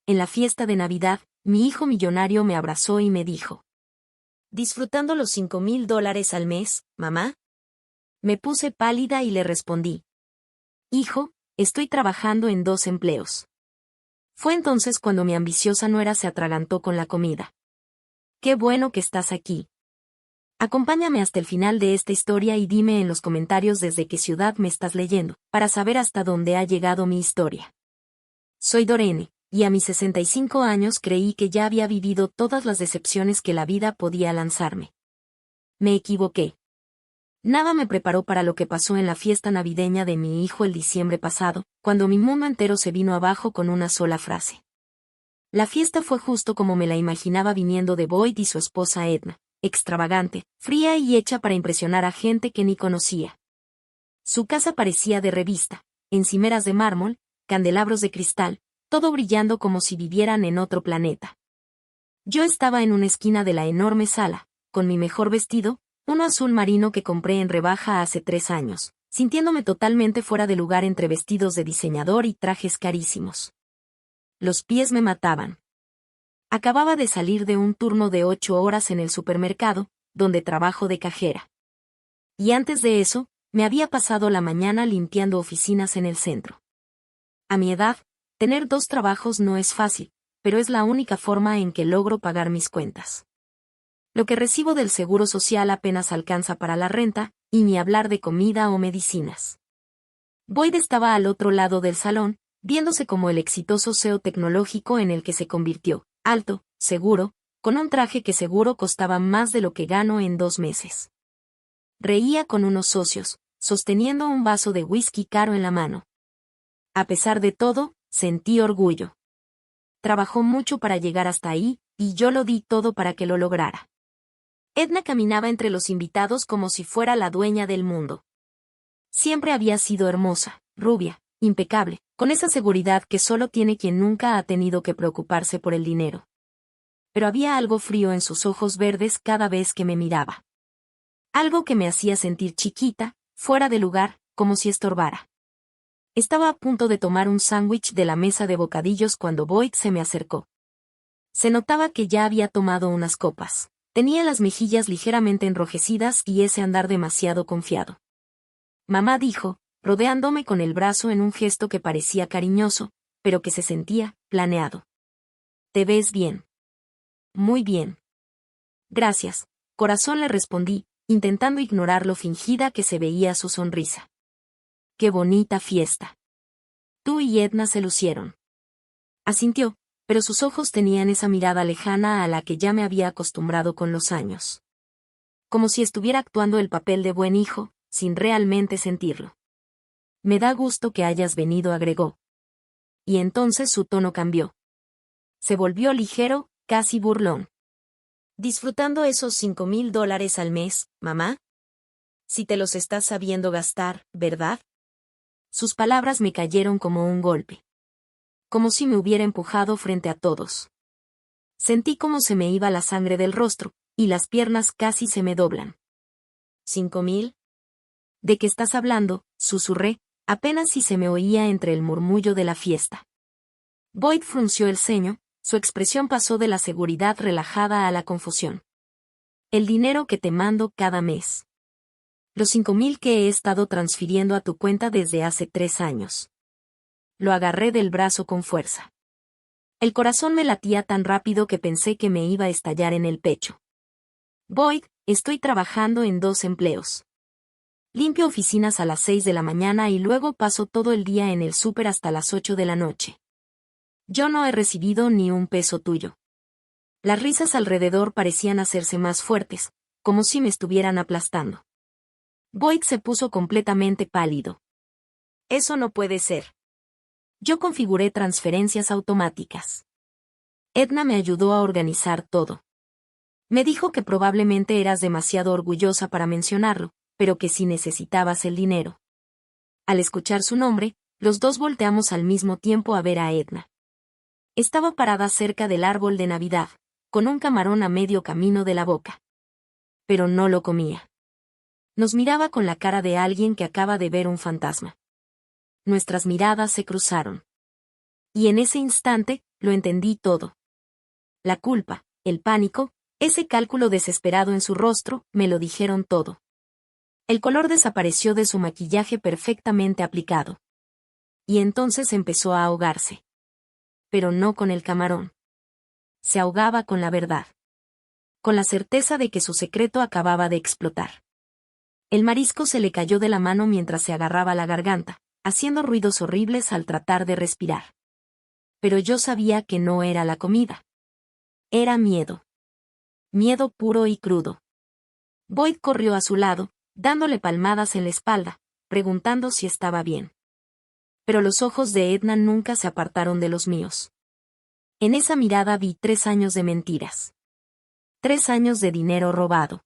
en la fiesta de Navidad, mi hijo millonario me abrazó y me dijo: ¿disfrutando los $5,000 al mes, mamá? Me puse pálida y le respondí: hijo, estoy trabajando en 2 empleos. Fue entonces cuando mi ambiciosa nuera se atragantó con la comida. Qué bueno que estás aquí. Acompáñame hasta el final de esta historia y dime en los comentarios desde qué ciudad me estás leyendo, para saber hasta dónde ha llegado mi historia. Soy Dorene, y a mis 65 años creí que ya había vivido todas las decepciones que la vida podía lanzarme. Me equivoqué. Nada me preparó para lo que pasó en la fiesta navideña de mi hijo el diciembre pasado, cuando mi mundo entero se vino abajo con una sola frase. La fiesta fue justo como me la imaginaba viniendo de Boyd y su esposa Edna, extravagante, fría y hecha para impresionar a gente que ni conocía. Su casa parecía de revista, encimeras de mármol, candelabros de cristal, todo brillando como si vivieran en otro planeta. Yo estaba en una esquina de la enorme sala, con mi mejor vestido, uno azul marino que compré en rebaja hace 3 años, sintiéndome totalmente fuera de lugar entre vestidos de diseñador y trajes carísimos. Los pies me mataban. Acababa de salir de un turno de 8 horas en el supermercado, donde trabajo de cajera. Y antes de eso, me había pasado la mañana limpiando oficinas en el centro. A mi edad, tener 2 trabajos no es fácil, pero es la única forma en que logro pagar mis cuentas. Lo que recibo del seguro social apenas alcanza para la renta, y ni hablar de comida o medicinas. Boyd estaba al otro lado del salón, viéndose como el exitoso CEO tecnológico en el que se convirtió, alto, seguro, con un traje que seguro costaba más de lo que gano en 2 meses. Reía con unos socios, sosteniendo un vaso de whisky caro en la mano. A pesar de todo, sentí orgullo. Trabajó mucho para llegar hasta ahí, y yo lo di todo para que lo lograra. Edna caminaba entre los invitados como si fuera la dueña del mundo. Siempre había sido hermosa, rubia, impecable, con esa seguridad que solo tiene quien nunca ha tenido que preocuparse por el dinero. Pero había algo frío en sus ojos verdes cada vez que me miraba. Algo que me hacía sentir chiquita, fuera de lugar, como si estorbara. Estaba a punto de tomar un sándwich de la mesa de bocadillos cuando Boyd se me acercó. Se notaba que ya había tomado unas copas. Tenía las mejillas ligeramente enrojecidas y ese andar demasiado confiado. Mamá dijo, rodeándome con el brazo en un gesto que parecía cariñoso, pero que se sentía planeado. ¿Te ves bien? Muy bien. Gracias, corazón, le respondí, intentando ignorar lo fingida que se veía su sonrisa. ¡Qué bonita fiesta! Tú y Edna se lucieron. Asintió, pero sus ojos tenían esa mirada lejana a la que ya me había acostumbrado con los años. Como si estuviera actuando el papel de buen hijo, sin realmente sentirlo. Me da gusto que hayas venido, agregó. Y entonces su tono cambió. Se volvió ligero, casi burlón. ¿Disfrutando esos $5,000 al mes, mamá? Si te los estás sabiendo gastar, ¿verdad? Sus palabras me cayeron como un golpe. Como si me hubiera empujado frente a todos. Sentí como se me iba la sangre del rostro, y las piernas casi se me doblan. ¿5,000? ¿De qué estás hablando?, susurré, apenas si se me oía entre el murmullo de la fiesta. Boyd frunció el ceño, su expresión pasó de la seguridad relajada a la confusión. El dinero que te mando cada mes. Los 5,000 que he estado transfiriendo a tu cuenta desde hace 3 años. Lo agarré del brazo con fuerza. El corazón me latía tan rápido que pensé que me iba a estallar en el pecho. Boyd, estoy trabajando en 2 empleos. Limpio oficinas a las 6 de la mañana y luego paso todo el día en el súper hasta las 8 de la noche. Yo no he recibido ni un peso tuyo. Las risas alrededor parecían hacerse más fuertes, como si me estuvieran aplastando. Boyd se puso completamente pálido. Eso no puede ser. Yo configuré transferencias automáticas. Edna me ayudó a organizar todo. Me dijo que probablemente eras demasiado orgullosa para mencionarlo, pero que sí necesitabas el dinero. Al escuchar su nombre, los dos volteamos al mismo tiempo a ver a Edna. Estaba parada cerca del árbol de Navidad, con un camarón a medio camino de la boca. Pero no lo comía. Nos miraba con la cara de alguien que acaba de ver un fantasma. Nuestras miradas se cruzaron. Y en ese instante, lo entendí todo. La culpa, el pánico, ese cálculo desesperado en su rostro, me lo dijeron todo. El color desapareció de su maquillaje perfectamente aplicado. Y entonces empezó a ahogarse. Pero no con el camarón. Se ahogaba con la verdad. Con la certeza de que su secreto acababa de explotar. El marisco se le cayó de la mano mientras se agarraba la garganta, haciendo ruidos horribles al tratar de respirar. Pero yo sabía que no era la comida. Era miedo. Miedo puro y crudo. Boyd corrió a su lado, dándole palmadas en la espalda, preguntando si estaba bien. Pero los ojos de Edna nunca se apartaron de los míos. En esa mirada vi 3 años de mentiras. 3 años de dinero robado.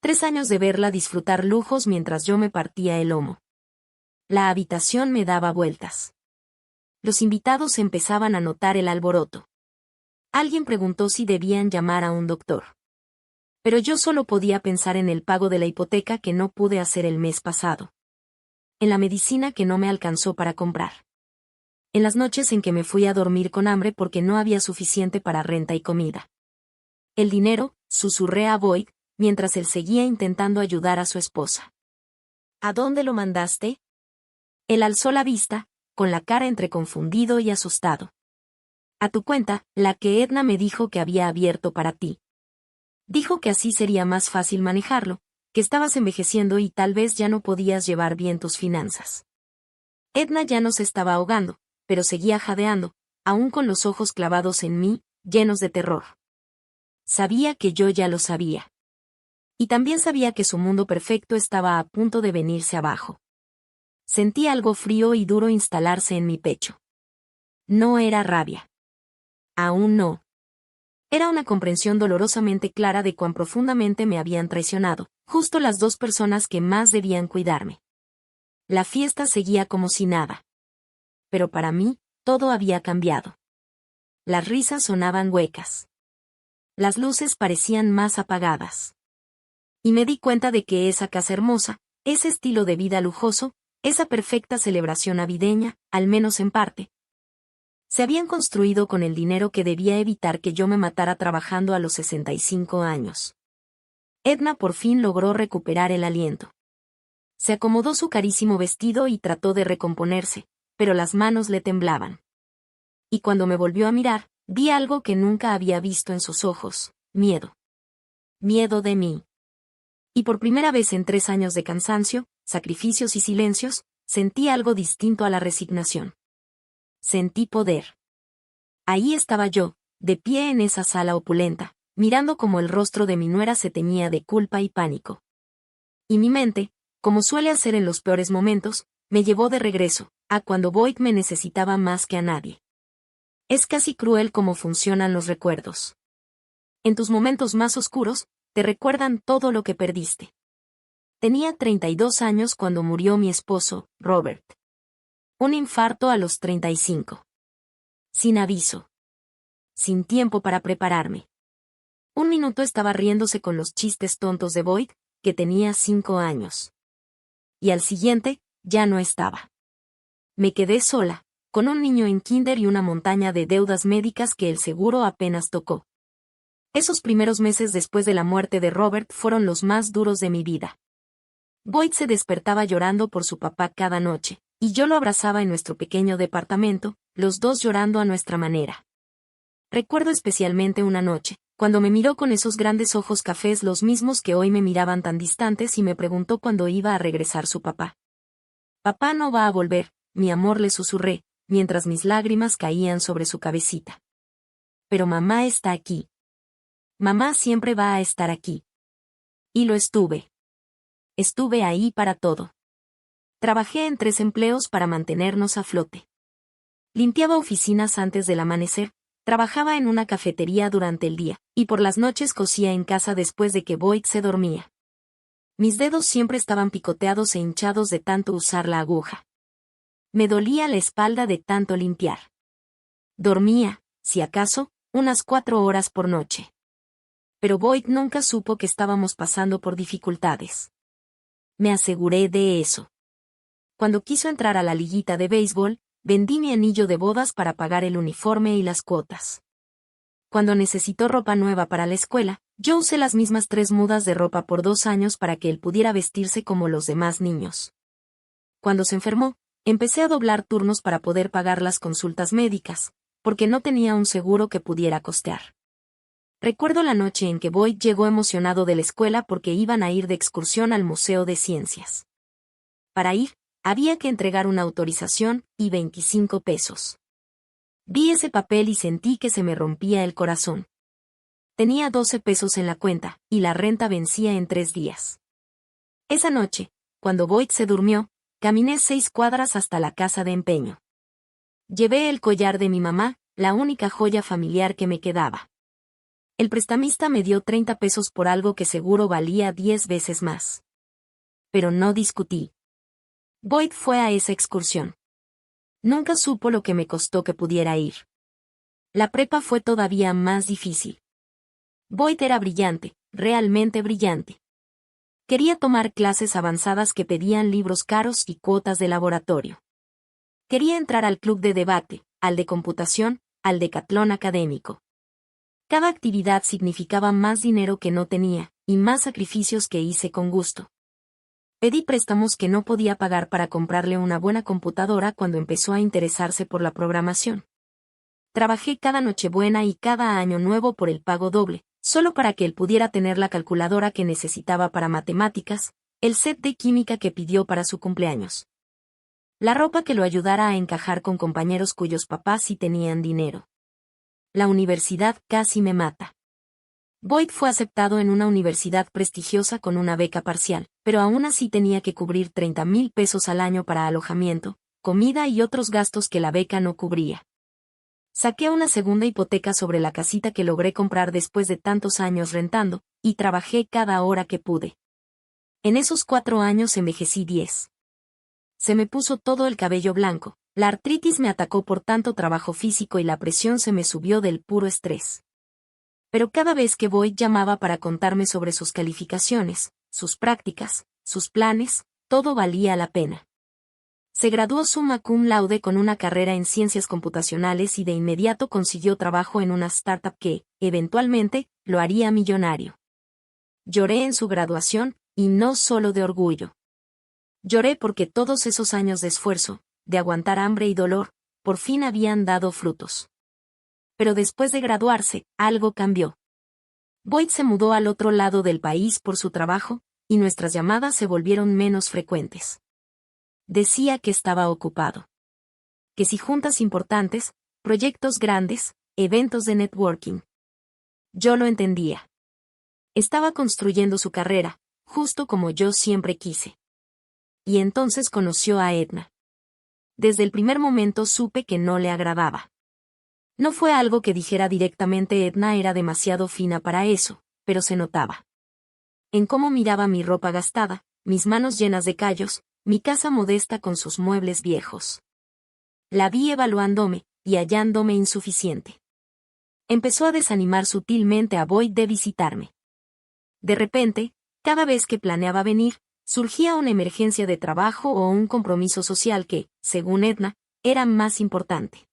3 años de verla disfrutar lujos mientras yo me partía el lomo. La habitación me daba vueltas. Los invitados empezaban a notar el alboroto. Alguien preguntó si debían llamar a un doctor. Pero yo solo podía pensar en el pago de la hipoteca que no pude hacer el mes pasado. En la medicina que no me alcanzó para comprar. En las noches en que me fui a dormir con hambre porque no había suficiente para renta y comida. El dinero, susurré a Boyd, mientras él seguía intentando ayudar a su esposa. ¿A dónde lo mandaste? Él alzó la vista, con la cara entre confundido y asustado. A tu cuenta, la que Edna me dijo que había abierto para ti. Dijo que así sería más fácil manejarlo, que estabas envejeciendo y tal vez ya no podías llevar bien tus finanzas. Edna ya no se estaba ahogando, pero seguía jadeando, aún con los ojos clavados en mí, llenos de terror. Sabía que yo ya lo sabía. Y también sabía que su mundo perfecto estaba a punto de venirse abajo. Sentí algo frío y duro instalarse en mi pecho. No era rabia. Aún no. Era una comprensión dolorosamente clara de cuán profundamente me habían traicionado, justo las 2 personas que más debían cuidarme. La fiesta seguía como si nada. Pero para mí, todo había cambiado. Las risas sonaban huecas. Las luces parecían más apagadas. Y me di cuenta de que esa casa hermosa, ese estilo de vida lujoso, esa perfecta celebración navideña, al menos en parte, se habían construido con el dinero que debía evitar que yo me matara trabajando a los 65 años. Edna por fin logró recuperar el aliento. Se acomodó su carísimo vestido y trató de recomponerse, pero las manos le temblaban. Y cuando me volvió a mirar, vi algo que nunca había visto en sus ojos: miedo. Miedo de mí. Y por primera vez en 3 años de cansancio, sacrificios y silencios, sentí algo distinto a la resignación. Sentí poder. Ahí estaba yo, de pie en esa sala opulenta, mirando cómo el rostro de mi nuera se teñía de culpa y pánico. Y mi mente, como suele hacer en los peores momentos, me llevó de regreso, a cuando Boyd me necesitaba más que a nadie. Es casi cruel cómo funcionan los recuerdos. En tus momentos más oscuros, te recuerdan todo lo que perdiste. Tenía 32 años cuando murió mi esposo, Robert. Un infarto a los 35. Sin aviso. Sin tiempo para prepararme. Un minuto estaba riéndose con los chistes tontos de Boyd, que tenía 5 años. Y al siguiente, ya no estaba. Me quedé sola, con un niño en kinder y una montaña de deudas médicas que el seguro apenas tocó. Esos primeros meses después de la muerte de Robert fueron los más duros de mi vida. Boyd se despertaba llorando por su papá cada noche, y yo lo abrazaba en nuestro pequeño departamento, los dos llorando a nuestra manera. Recuerdo especialmente una noche, cuando me miró con esos grandes ojos cafés, los mismos que hoy me miraban tan distantes, y me preguntó cuándo iba a regresar su papá. Papá no va a volver, mi amor, le susurré, mientras mis lágrimas caían sobre su cabecita. Pero mamá está aquí. Mamá siempre va a estar aquí. Y lo estuve. Estuve ahí para todo. Trabajé en 3 empleos para mantenernos a flote. Limpiaba oficinas antes del amanecer, trabajaba en una cafetería durante el día, y por las noches cosía en casa después de que Boyd se dormía. Mis dedos siempre estaban picoteados e hinchados de tanto usar la aguja. Me dolía la espalda de tanto limpiar. Dormía, si acaso, unas 4 horas por noche. Pero Boyd nunca supo que estábamos pasando por dificultades. Me aseguré de eso. Cuando quiso entrar a la liguita de béisbol, vendí mi anillo de bodas para pagar el uniforme y las cuotas. Cuando necesitó ropa nueva para la escuela, yo usé las mismas 3 mudas de ropa por 2 años para que él pudiera vestirse como los demás niños. Cuando se enfermó, empecé a doblar turnos para poder pagar las consultas médicas, porque no tenía un seguro que pudiera costear. Recuerdo la noche en que Boyd llegó emocionado de la escuela porque iban a ir de excursión al Museo de Ciencias. Para ir, había que entregar una autorización y 25 pesos. Vi ese papel y sentí que se me rompía el corazón. Tenía 12 pesos en la cuenta, y la renta vencía en 3 días. Esa noche, cuando Boyd se durmió, caminé 6 cuadras hasta la casa de empeño. Llevé el collar de mi mamá, la única joya familiar que me quedaba. El prestamista me dio 30 pesos por algo que seguro valía 10 veces más. Pero no discutí. Boyd fue a esa excursión. Nunca supo lo que me costó que pudiera ir. La prepa fue todavía más difícil. Boyd era brillante, realmente brillante. Quería tomar clases avanzadas que pedían libros caros y cuotas de laboratorio. Quería entrar al club de debate, al de computación, al decatlón académico. Cada actividad significaba más dinero que no tenía, y más sacrificios que hice con gusto. Pedí préstamos que no podía pagar para comprarle una buena computadora cuando empezó a interesarse por la programación. Trabajé cada Nochebuena y cada Año Nuevo por el pago doble, solo para que él pudiera tener la calculadora que necesitaba para matemáticas, el set de química que pidió para su cumpleaños. La ropa que lo ayudara a encajar con compañeros cuyos papás sí tenían dinero. La universidad casi me mata. Boyd fue aceptado en una universidad prestigiosa con una beca parcial, pero aún así tenía que cubrir 30,000 pesos al año para alojamiento, comida y otros gastos que la beca no cubría. Saqué una segunda hipoteca sobre la casita que logré comprar después de tantos años rentando, y trabajé cada hora que pude. En esos 4 años envejecí 10. Se me puso todo el cabello blanco, la artritis me atacó por tanto trabajo físico y la presión se me subió del puro estrés. Pero cada vez que Boyd llamaba para contarme sobre sus calificaciones, sus prácticas, sus planes, todo valía la pena. Se graduó summa cum laude con una carrera en ciencias computacionales y de inmediato consiguió trabajo en una startup que, eventualmente, lo haría millonario. Lloré en su graduación, y no solo de orgullo. Lloré porque todos esos años de esfuerzo, de aguantar hambre y dolor, por fin habían dado frutos. Pero después de graduarse, algo cambió. Boyd se mudó al otro lado del país por su trabajo, y nuestras llamadas se volvieron menos frecuentes. Decía que estaba ocupado. Que si juntas importantes, proyectos grandes, eventos de networking. Yo lo entendía. Estaba construyendo su carrera, justo como yo siempre quise. Y entonces conoció a Edna. Desde el primer momento supe que no le agradaba. No fue algo que dijera directamente, Edna era demasiado fina para eso, pero se notaba. En cómo miraba mi ropa gastada, mis manos llenas de callos, mi casa modesta con sus muebles viejos. La vi evaluándome, y hallándome insuficiente. Empezó a desanimar sutilmente a Boyd de visitarme. De repente, cada vez que planeaba venir, surgía una emergencia de trabajo o un compromiso social que, según Edna, era más importante.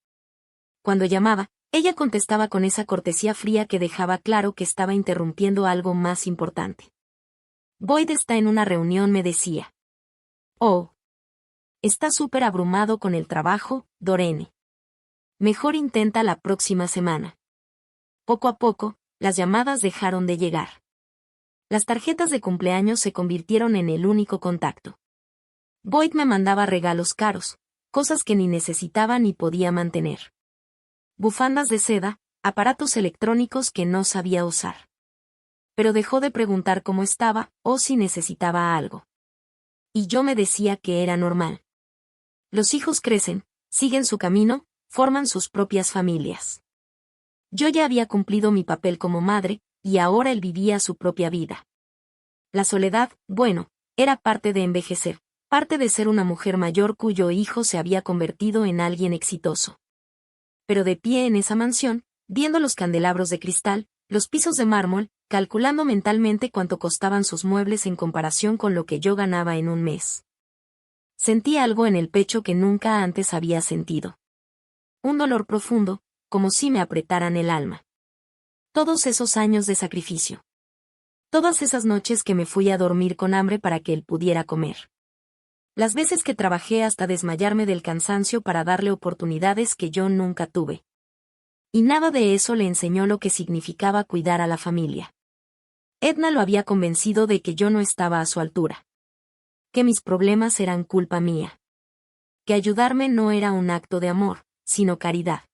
Cuando llamaba, ella contestaba con esa cortesía fría que dejaba claro que estaba interrumpiendo algo más importante. Boyd está en una reunión, me decía. Oh. Está súper abrumado con el trabajo, Dorene. Mejor intenta la próxima semana. Poco a poco, las llamadas dejaron de llegar. Las tarjetas de cumpleaños se convirtieron en el único contacto. Boyd me mandaba regalos caros, cosas que ni necesitaba ni podía mantener. Bufandas de seda, aparatos electrónicos que no sabía usar. Pero dejó de preguntar cómo estaba, o si necesitaba algo. Y yo me decía que era normal. Los hijos crecen, siguen su camino, forman sus propias familias. Yo ya había cumplido mi papel como madre, y ahora él vivía su propia vida. La soledad, bueno, era parte de envejecer, parte de ser una mujer mayor cuyo hijo se había convertido en alguien exitoso. Pero de pie en esa mansión, viendo los candelabros de cristal, los pisos de mármol, calculando mentalmente cuánto costaban sus muebles en comparación con lo que yo ganaba en un mes. Sentí algo en el pecho que nunca antes había sentido. Un dolor profundo, como si me apretaran el alma. Todos esos años de sacrificio. Todas esas noches que me fui a dormir con hambre para que él pudiera comer. Las veces que trabajé hasta desmayarme del cansancio para darle oportunidades que yo nunca tuve. Y nada de eso le enseñó lo que significaba cuidar a la familia. Edna lo había convencido de que yo no estaba a su altura. Que mis problemas eran culpa mía. Que ayudarme no era un acto de amor, sino caridad.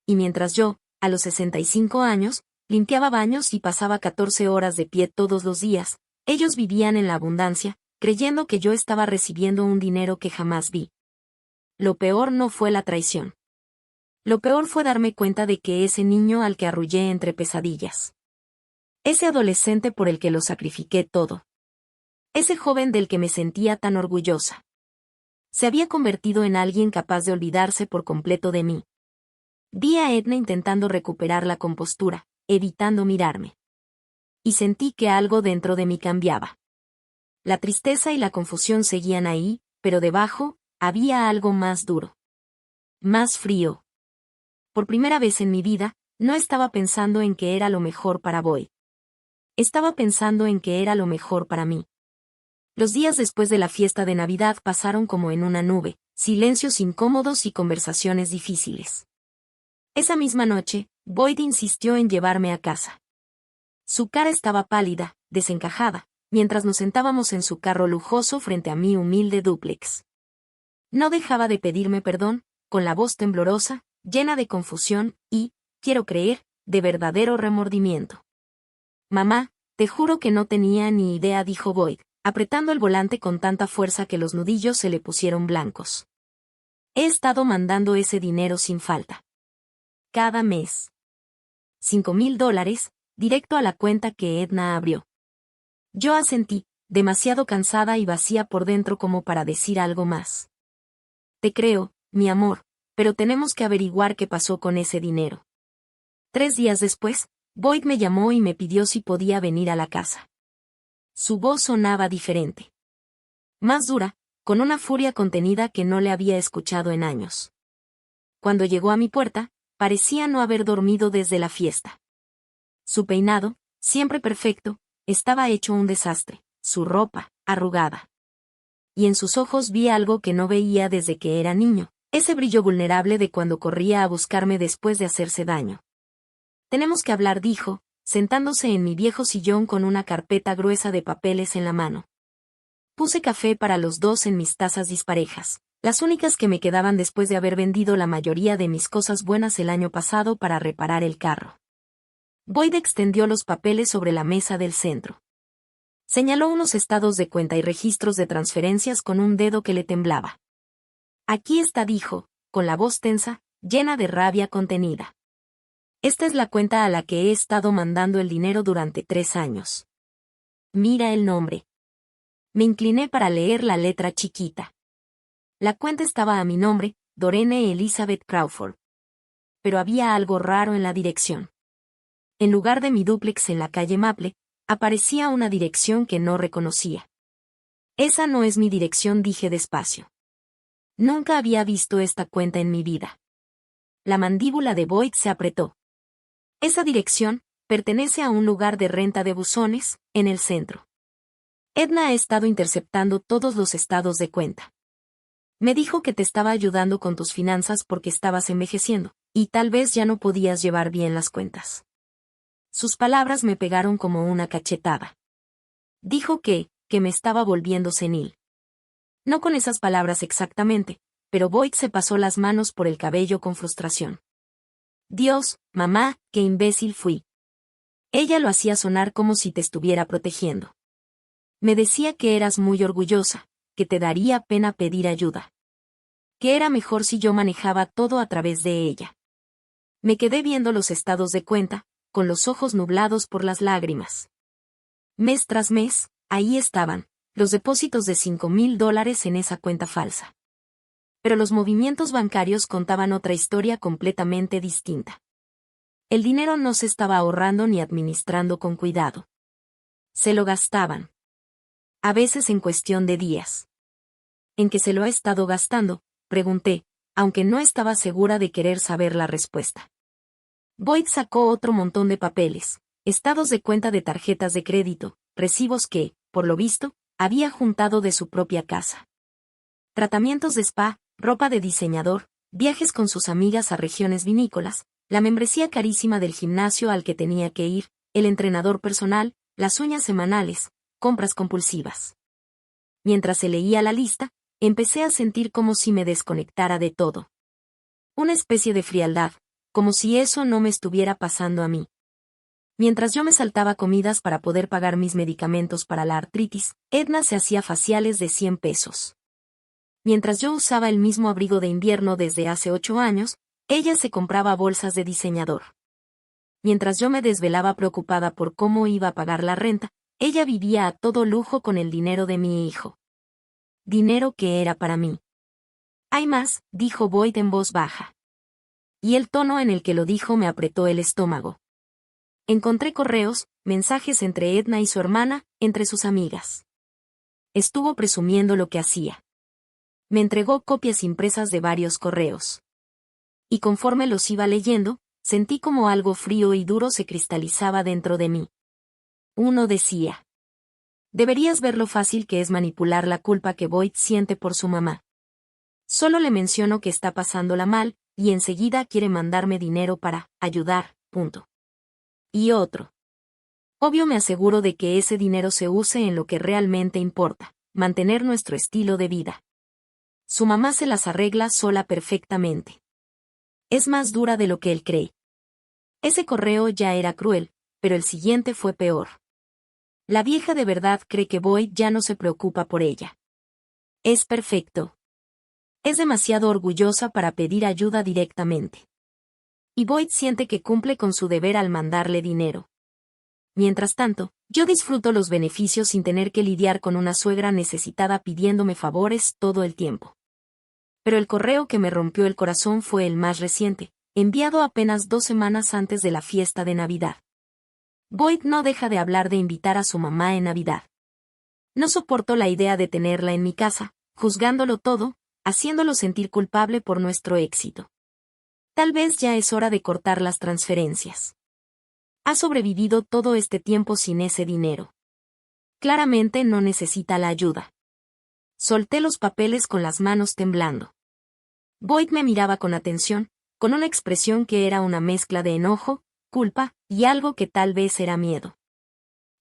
Y mientras yo, a los 65 años, limpiaba baños y pasaba 14 horas de pie todos los días, ellos vivían en la abundancia, creyendo que yo estaba recibiendo un dinero que jamás vi. Lo peor no fue la traición. Lo peor fue darme cuenta de que ese niño al que arrullé entre pesadillas. Ese adolescente por el que lo sacrifiqué todo. Ese joven del que me sentía tan orgullosa. Se había convertido en alguien capaz de olvidarse por completo de mí. Vi a Edna intentando recuperar la compostura, evitando mirarme. Y sentí que algo dentro de mí cambiaba. La tristeza y la confusión seguían ahí, pero debajo, había algo más duro. Más frío. Por primera vez en mi vida, no estaba pensando en que era lo mejor para Boyd. Estaba pensando en que era lo mejor para mí. Los días después de la fiesta de Navidad pasaron como en una nube, silencios incómodos y conversaciones difíciles. Esa misma noche, Boyd insistió en llevarme a casa. Su cara estaba pálida, desencajada, mientras nos sentábamos en su carro lujoso frente a mi humilde dúplex. No dejaba de pedirme perdón, con la voz temblorosa, llena de confusión y, quiero creer, de verdadero remordimiento. Mamá, te juro que no tenía ni idea, dijo Boyd, apretando el volante con tanta fuerza que los nudillos se le pusieron blancos. He estado mandando ese dinero sin falta. Cada mes. $5,000, directo a la cuenta que Edna abrió. Yo asentí, demasiado cansada y vacía por dentro como para decir algo más. Te creo, mi amor, pero tenemos que averiguar qué pasó con ese dinero. 3 días después, Boyd me llamó y me pidió si podía venir a la casa. Su voz sonaba diferente. Más dura, con una furia contenida que no le había escuchado en años. Cuando llegó a mi puerta, parecía no haber dormido desde la fiesta. Su peinado, siempre perfecto, estaba hecho un desastre, su ropa, arrugada. Y en sus ojos vi algo que no veía desde que era niño, ese brillo vulnerable de cuando corría a buscarme después de hacerse daño. Tenemos que hablar, dijo, sentándose en mi viejo sillón con una carpeta gruesa de papeles en la mano. Puse café para los dos en mis tazas disparejas, las únicas que me quedaban después de haber vendido la mayoría de mis cosas buenas el año pasado para reparar el carro. Boyd extendió los papeles sobre la mesa del centro. Señaló unos estados de cuenta y registros de transferencias con un dedo que le temblaba. Aquí está, dijo, con la voz tensa, llena de rabia contenida. Esta es la cuenta a la que he estado mandando el dinero durante 3 años. Mira el nombre. Me incliné para leer la letra chiquita. La cuenta estaba a mi nombre, Dorene Elizabeth Crawford. Pero había algo raro en la dirección. En lugar de mi dúplex en la calle Maple, aparecía una dirección que no reconocía. Esa no es mi dirección, dije despacio. Nunca había visto esta cuenta en mi vida. La mandíbula de Boyd se apretó. Esa dirección pertenece a un lugar de renta de buzones, en el centro. Edna ha estado interceptando todos los estados de cuenta. Me dijo que te estaba ayudando con tus finanzas porque estabas envejeciendo, y tal vez ya no podías llevar bien las cuentas. Sus palabras me pegaron como una cachetada. Dijo que me estaba volviendo senil. No con esas palabras exactamente, pero Boyd se pasó las manos por el cabello con frustración. Dios, mamá, qué imbécil fui. Ella lo hacía sonar como si te estuviera protegiendo. Me decía que eras muy orgullosa, que te daría pena pedir ayuda. Que era mejor si yo manejaba todo a través de ella. Me quedé viendo los estados de cuenta, con los ojos nublados por las lágrimas. Mes tras mes, ahí estaban, los depósitos de $5,000 en esa cuenta falsa. Pero los movimientos bancarios contaban otra historia completamente distinta. El dinero no se estaba ahorrando ni administrando con cuidado. Se lo gastaban. A veces en cuestión de días. ¿En qué se lo ha estado gastando?, pregunté, aunque no estaba segura de querer saber la respuesta. Boyd sacó otro montón de papeles, estados de cuenta de tarjetas de crédito, recibos que, por lo visto, había juntado de su propia casa. Tratamientos de spa, ropa de diseñador, viajes con sus amigas a regiones vinícolas, la membresía carísima del gimnasio al que tenía que ir, el entrenador personal, las uñas semanales, compras compulsivas. Mientras se leía la lista, empecé a sentir como si me desconectara de todo. Una especie de frialdad, como si eso no me estuviera pasando a mí. Mientras yo me saltaba comidas para poder pagar mis medicamentos para la artritis, Edna se hacía faciales de 100 pesos. Mientras yo usaba el mismo abrigo de invierno desde hace 8 años, ella se compraba bolsas de diseñador. Mientras yo me desvelaba preocupada por cómo iba a pagar la renta, ella vivía a todo lujo con el dinero de mi hijo. Dinero que era para mí. Hay más, dijo Boyd en voz baja. Y el tono en el que lo dijo me apretó el estómago. Encontré correos, mensajes entre Edna y su hermana, entre sus amigas. Estuvo presumiendo lo que hacía. Me entregó copias impresas de varios correos. Y conforme los iba leyendo, sentí como algo frío y duro se cristalizaba dentro de mí. Uno decía: deberías ver lo fácil que es manipular la culpa que Boyd siente por su mamá. Solo le menciono que está pasándola mal, y enseguida quiere mandarme dinero para ayudar, punto. Y otro: obvio me aseguro de que ese dinero se use en lo que realmente importa, mantener nuestro estilo de vida. Su mamá se las arregla sola perfectamente. Es más dura de lo que él cree. Ese correo ya era cruel, pero el siguiente fue peor. La vieja de verdad cree que Boyd ya no se preocupa por ella. Es perfecto. Es demasiado orgullosa para pedir ayuda directamente. Y Boyd siente que cumple con su deber al mandarle dinero. Mientras tanto, yo disfruto los beneficios sin tener que lidiar con una suegra necesitada pidiéndome favores todo el tiempo. Pero el correo que me rompió el corazón fue el más reciente, enviado apenas 2 semanas antes de la fiesta de Navidad. Boyd no deja de hablar de invitar a su mamá en Navidad. No soporto la idea de tenerla en mi casa, juzgándolo todo, haciéndolo sentir culpable por nuestro éxito. Tal vez ya es hora de cortar las transferencias. Ha sobrevivido todo este tiempo sin ese dinero. Claramente no necesita la ayuda. Solté los papeles con las manos temblando. Boyd me miraba con atención, con una expresión que era una mezcla de enojo, culpa, y algo que tal vez era miedo.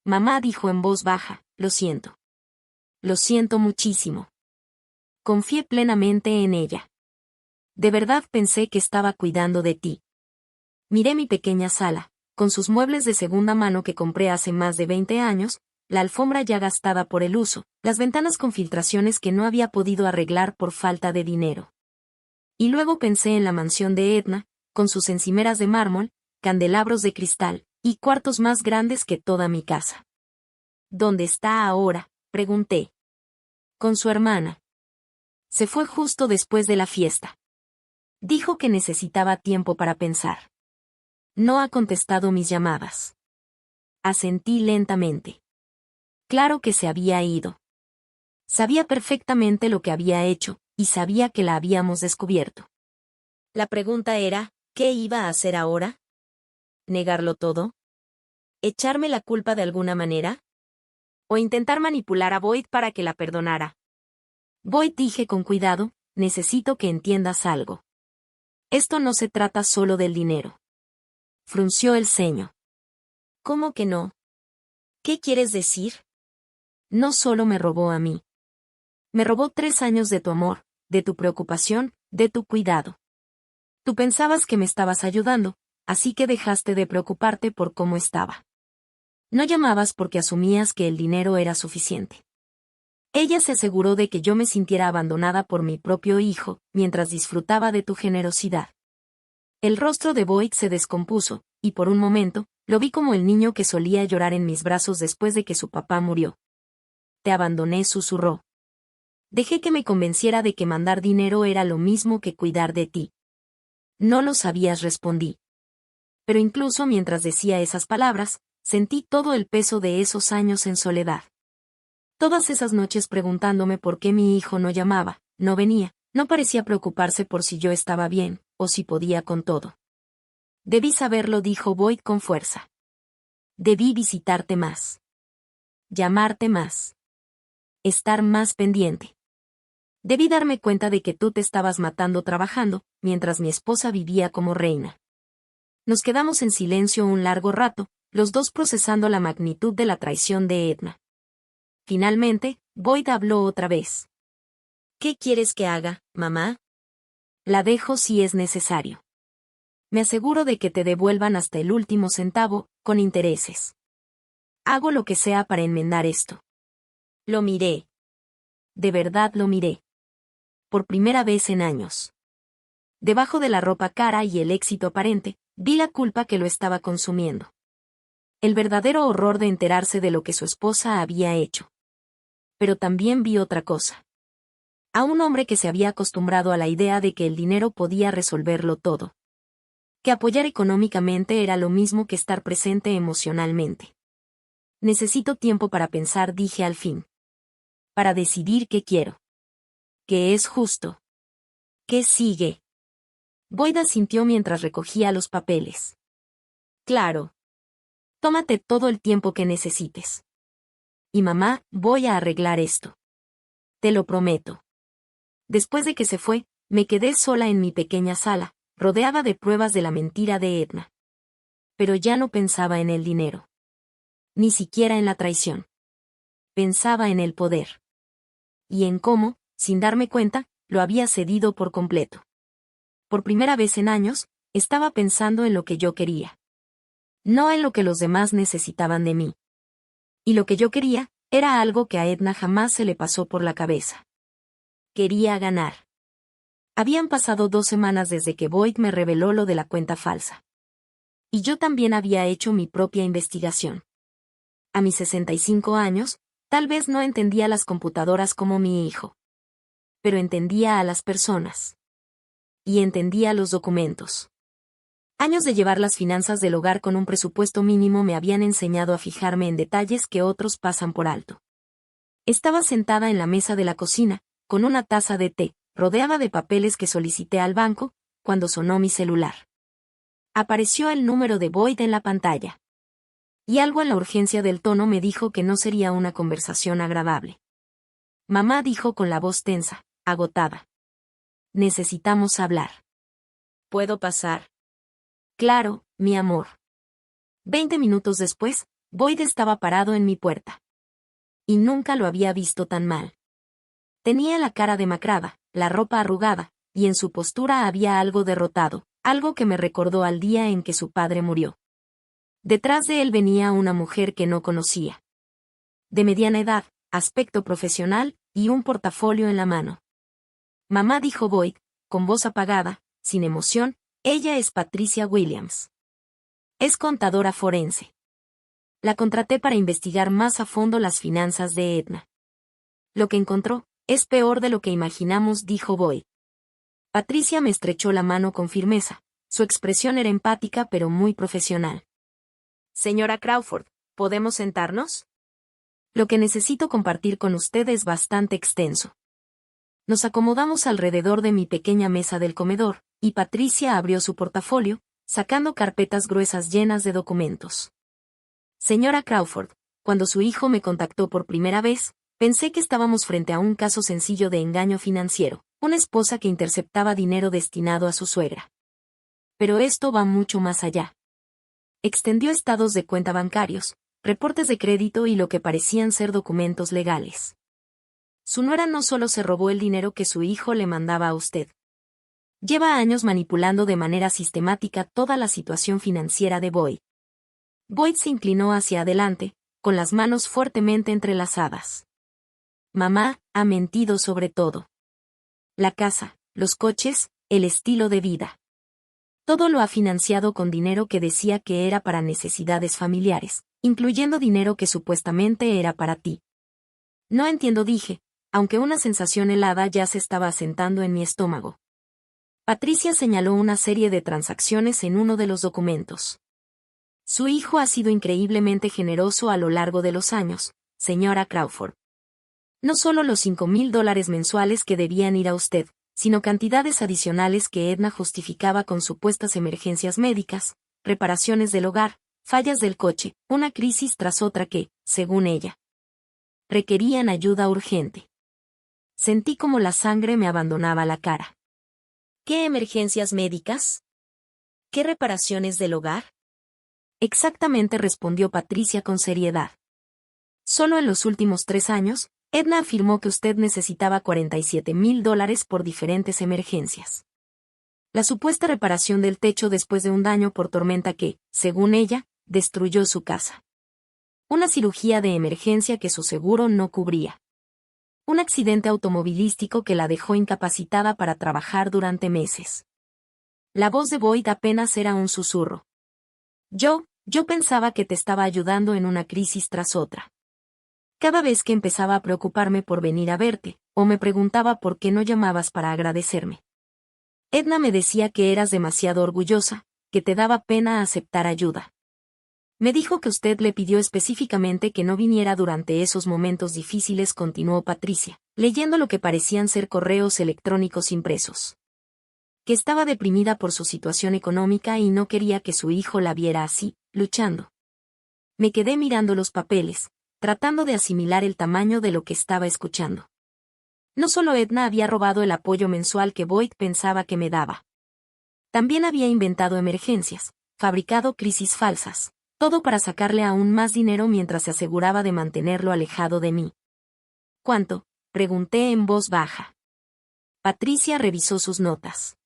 Mamá dijo en voz baja: lo siento. Lo siento muchísimo. Confié plenamente en ella. De verdad pensé que estaba cuidando de ti. Miré mi pequeña sala, con sus muebles de segunda mano que compré hace más de 20 años, la alfombra ya gastada por el uso, las ventanas con filtraciones que no había podido arreglar por falta de dinero. Y luego pensé en la mansión de Edna, con sus encimeras de mármol, candelabros de cristal, y cuartos más grandes que toda mi casa. ¿Dónde está ahora?, pregunté. Con su hermana. Se fue justo después de la fiesta. Dijo que necesitaba tiempo para pensar. No ha contestado mis llamadas. Asentí lentamente. Claro que se había ido. Sabía perfectamente lo que había hecho, y sabía que la habíamos descubierto. La pregunta era, ¿qué iba a hacer ahora? ¿Negarlo todo? ¿Echarme la culpa de alguna manera? ¿O intentar manipular a Boyd para que la perdonara? Boyd, dije con cuidado, necesito que entiendas algo. Esto no se trata solo del dinero. Frunció el ceño. ¿Cómo que no? ¿Qué quieres decir? No solo me robó a mí. Me robó 3 años de tu amor, de tu preocupación, de tu cuidado. Tú pensabas que me estabas ayudando, así que dejaste de preocuparte por cómo estaba. No llamabas porque asumías que el dinero era suficiente. Ella se aseguró de que yo me sintiera abandonada por mi propio hijo, mientras disfrutaba de tu generosidad. El rostro de Boyd se descompuso, y por un momento, lo vi como el niño que solía llorar en mis brazos después de que su papá murió. Te abandoné, susurró. Dejé que me convenciera de que mandar dinero era lo mismo que cuidar de ti. No lo sabías, respondí. Pero incluso mientras decía esas palabras, sentí todo el peso de esos años en soledad. Todas esas noches preguntándome por qué mi hijo no llamaba, no venía, no parecía preocuparse por si yo estaba bien, o si podía con todo. Debí saberlo, dijo Boyd con fuerza. Debí visitarte más. Llamarte más. Estar más pendiente. Debí darme cuenta de que tú te estabas matando trabajando, mientras mi esposa vivía como reina. Nos quedamos en silencio un largo rato, los dos procesando la magnitud de la traición de Edna. Finalmente, Boyd habló otra vez. ¿Qué quieres que haga, mamá? La dejo si es necesario. Me aseguro de que te devuelvan hasta el último centavo, con intereses. Hago lo que sea para enmendar esto. Lo miré. De verdad lo miré. Por primera vez en años. Debajo de la ropa cara y el éxito aparente, vi la culpa que lo estaba consumiendo. El verdadero horror de enterarse de lo que su esposa había hecho. Pero también vi otra cosa. A un hombre que se había acostumbrado a la idea de que el dinero podía resolverlo todo. Que apoyar económicamente era lo mismo que estar presente emocionalmente. Necesito tiempo para pensar, dije al fin. Para decidir qué quiero. ¿Qué es justo? ¿Qué sigue? Boyd asintió mientras recogía los papeles. Claro. Tómate todo el tiempo que necesites. Y mamá, voy a arreglar esto. Te lo prometo. Después de que se fue, me quedé sola en mi pequeña sala, rodeada de pruebas de la mentira de Edna. Pero ya no pensaba en el dinero. Ni siquiera en la traición. Pensaba en el poder. Y en cómo, sin darme cuenta, lo había cedido por completo. Por primera vez en años, estaba pensando en lo que yo quería. No en lo que los demás necesitaban de mí. Y lo que yo quería, era algo que a Edna jamás se le pasó por la cabeza. Quería ganar. Habían pasado 2 semanas desde que Boyd me reveló lo de la cuenta falsa. Y yo también había hecho mi propia investigación. A mis 65 años, tal vez no entendía las computadoras como mi hijo. Pero entendía a las personas. Y entendía los documentos. Años de llevar las finanzas del hogar con un presupuesto mínimo me habían enseñado a fijarme en detalles que otros pasan por alto. Estaba sentada en la mesa de la cocina, con una taza de té, rodeada de papeles que solicité al banco, cuando sonó mi celular. Apareció el número de Boyd en la pantalla. Y algo en la urgencia del tono me dijo que no sería una conversación agradable. Mamá, dijo con la voz tensa, agotada. Necesitamos hablar. ¿Puedo pasar? Claro, mi amor. 20 minutos después, Boyd estaba parado en mi puerta. Y nunca lo había visto tan mal. Tenía la cara demacrada, la ropa arrugada, y en su postura había algo derrotado, algo que me recordó al día en que su padre murió. Detrás de él venía una mujer que no conocía. De mediana edad, aspecto profesional, y un portafolio en la mano. Mamá, dijo Boyd, con voz apagada, sin emoción, ella es Patricia Williams. Es contadora forense. La contraté para investigar más a fondo las finanzas de Edna. Lo que encontró es peor de lo que imaginamos, dijo Boyd. Patricia me estrechó la mano con firmeza. Su expresión era empática pero muy profesional. Señora Crawford, ¿podemos sentarnos? Lo que necesito compartir con usted es bastante extenso. Nos acomodamos alrededor de mi pequeña mesa del comedor, y Patricia abrió su portafolio, sacando carpetas gruesas llenas de documentos. Señora Crawford, cuando su hijo me contactó por primera vez, pensé que estábamos frente a un caso sencillo de engaño financiero, una esposa que interceptaba dinero destinado a su suegra. Pero esto va mucho más allá. Extendió estados de cuenta bancarios, reportes de crédito y lo que parecían ser documentos legales. Su nuera no solo se robó el dinero que su hijo le mandaba a usted. Lleva años manipulando de manera sistemática toda la situación financiera de Boyd. Boyd se inclinó hacia adelante, con las manos fuertemente entrelazadas. Mamá ha mentido sobre todo. La casa, los coches, el estilo de vida. Todo lo ha financiado con dinero que decía que era para necesidades familiares, incluyendo dinero que supuestamente era para ti. No entiendo, dije, aunque una sensación helada ya se estaba asentando en mi estómago. Patricia señaló una serie de transacciones en uno de los documentos. Su hijo ha sido increíblemente generoso a lo largo de los años, señora Crawford. No solo los $5,000 mensuales que debían ir a usted, sino cantidades adicionales que Edna justificaba con supuestas emergencias médicas, reparaciones del hogar, fallas del coche, una crisis tras otra que, según ella, requerían ayuda urgente. Sentí como la sangre me abandonaba la cara. ¿Qué emergencias médicas? ¿Qué reparaciones del hogar? Exactamente, respondió Patricia con seriedad. Solo en los últimos 3 años, Edna afirmó que usted necesitaba $47,000 por diferentes emergencias. La supuesta reparación del techo después de un daño por tormenta que, según ella, destruyó su casa. Una cirugía de emergencia que su seguro no cubría. Un accidente automovilístico que la dejó incapacitada para trabajar durante meses. La voz de Boyd apenas era un susurro. Yo pensaba que te estaba ayudando en una crisis tras otra. Cada vez que empezaba a preocuparme por venir a verte, o me preguntaba por qué no llamabas para agradecerme. Edna me decía que eras demasiado orgullosa, que te daba pena aceptar ayuda. Me dijo que usted le pidió específicamente que no viniera durante esos momentos difíciles, continuó Patricia, leyendo lo que parecían ser correos electrónicos impresos. Que estaba deprimida por su situación económica y no quería que su hijo la viera así, luchando. Me quedé mirando los papeles, tratando de asimilar el tamaño de lo que estaba escuchando. No solo Edna había robado el apoyo mensual que Boyd pensaba que me daba. También había inventado emergencias, fabricado crisis falsas, todo para sacarle aún más dinero mientras se aseguraba de mantenerlo alejado de mí. ¿Cuánto?, pregunté en voz baja. Patricia revisó sus notas.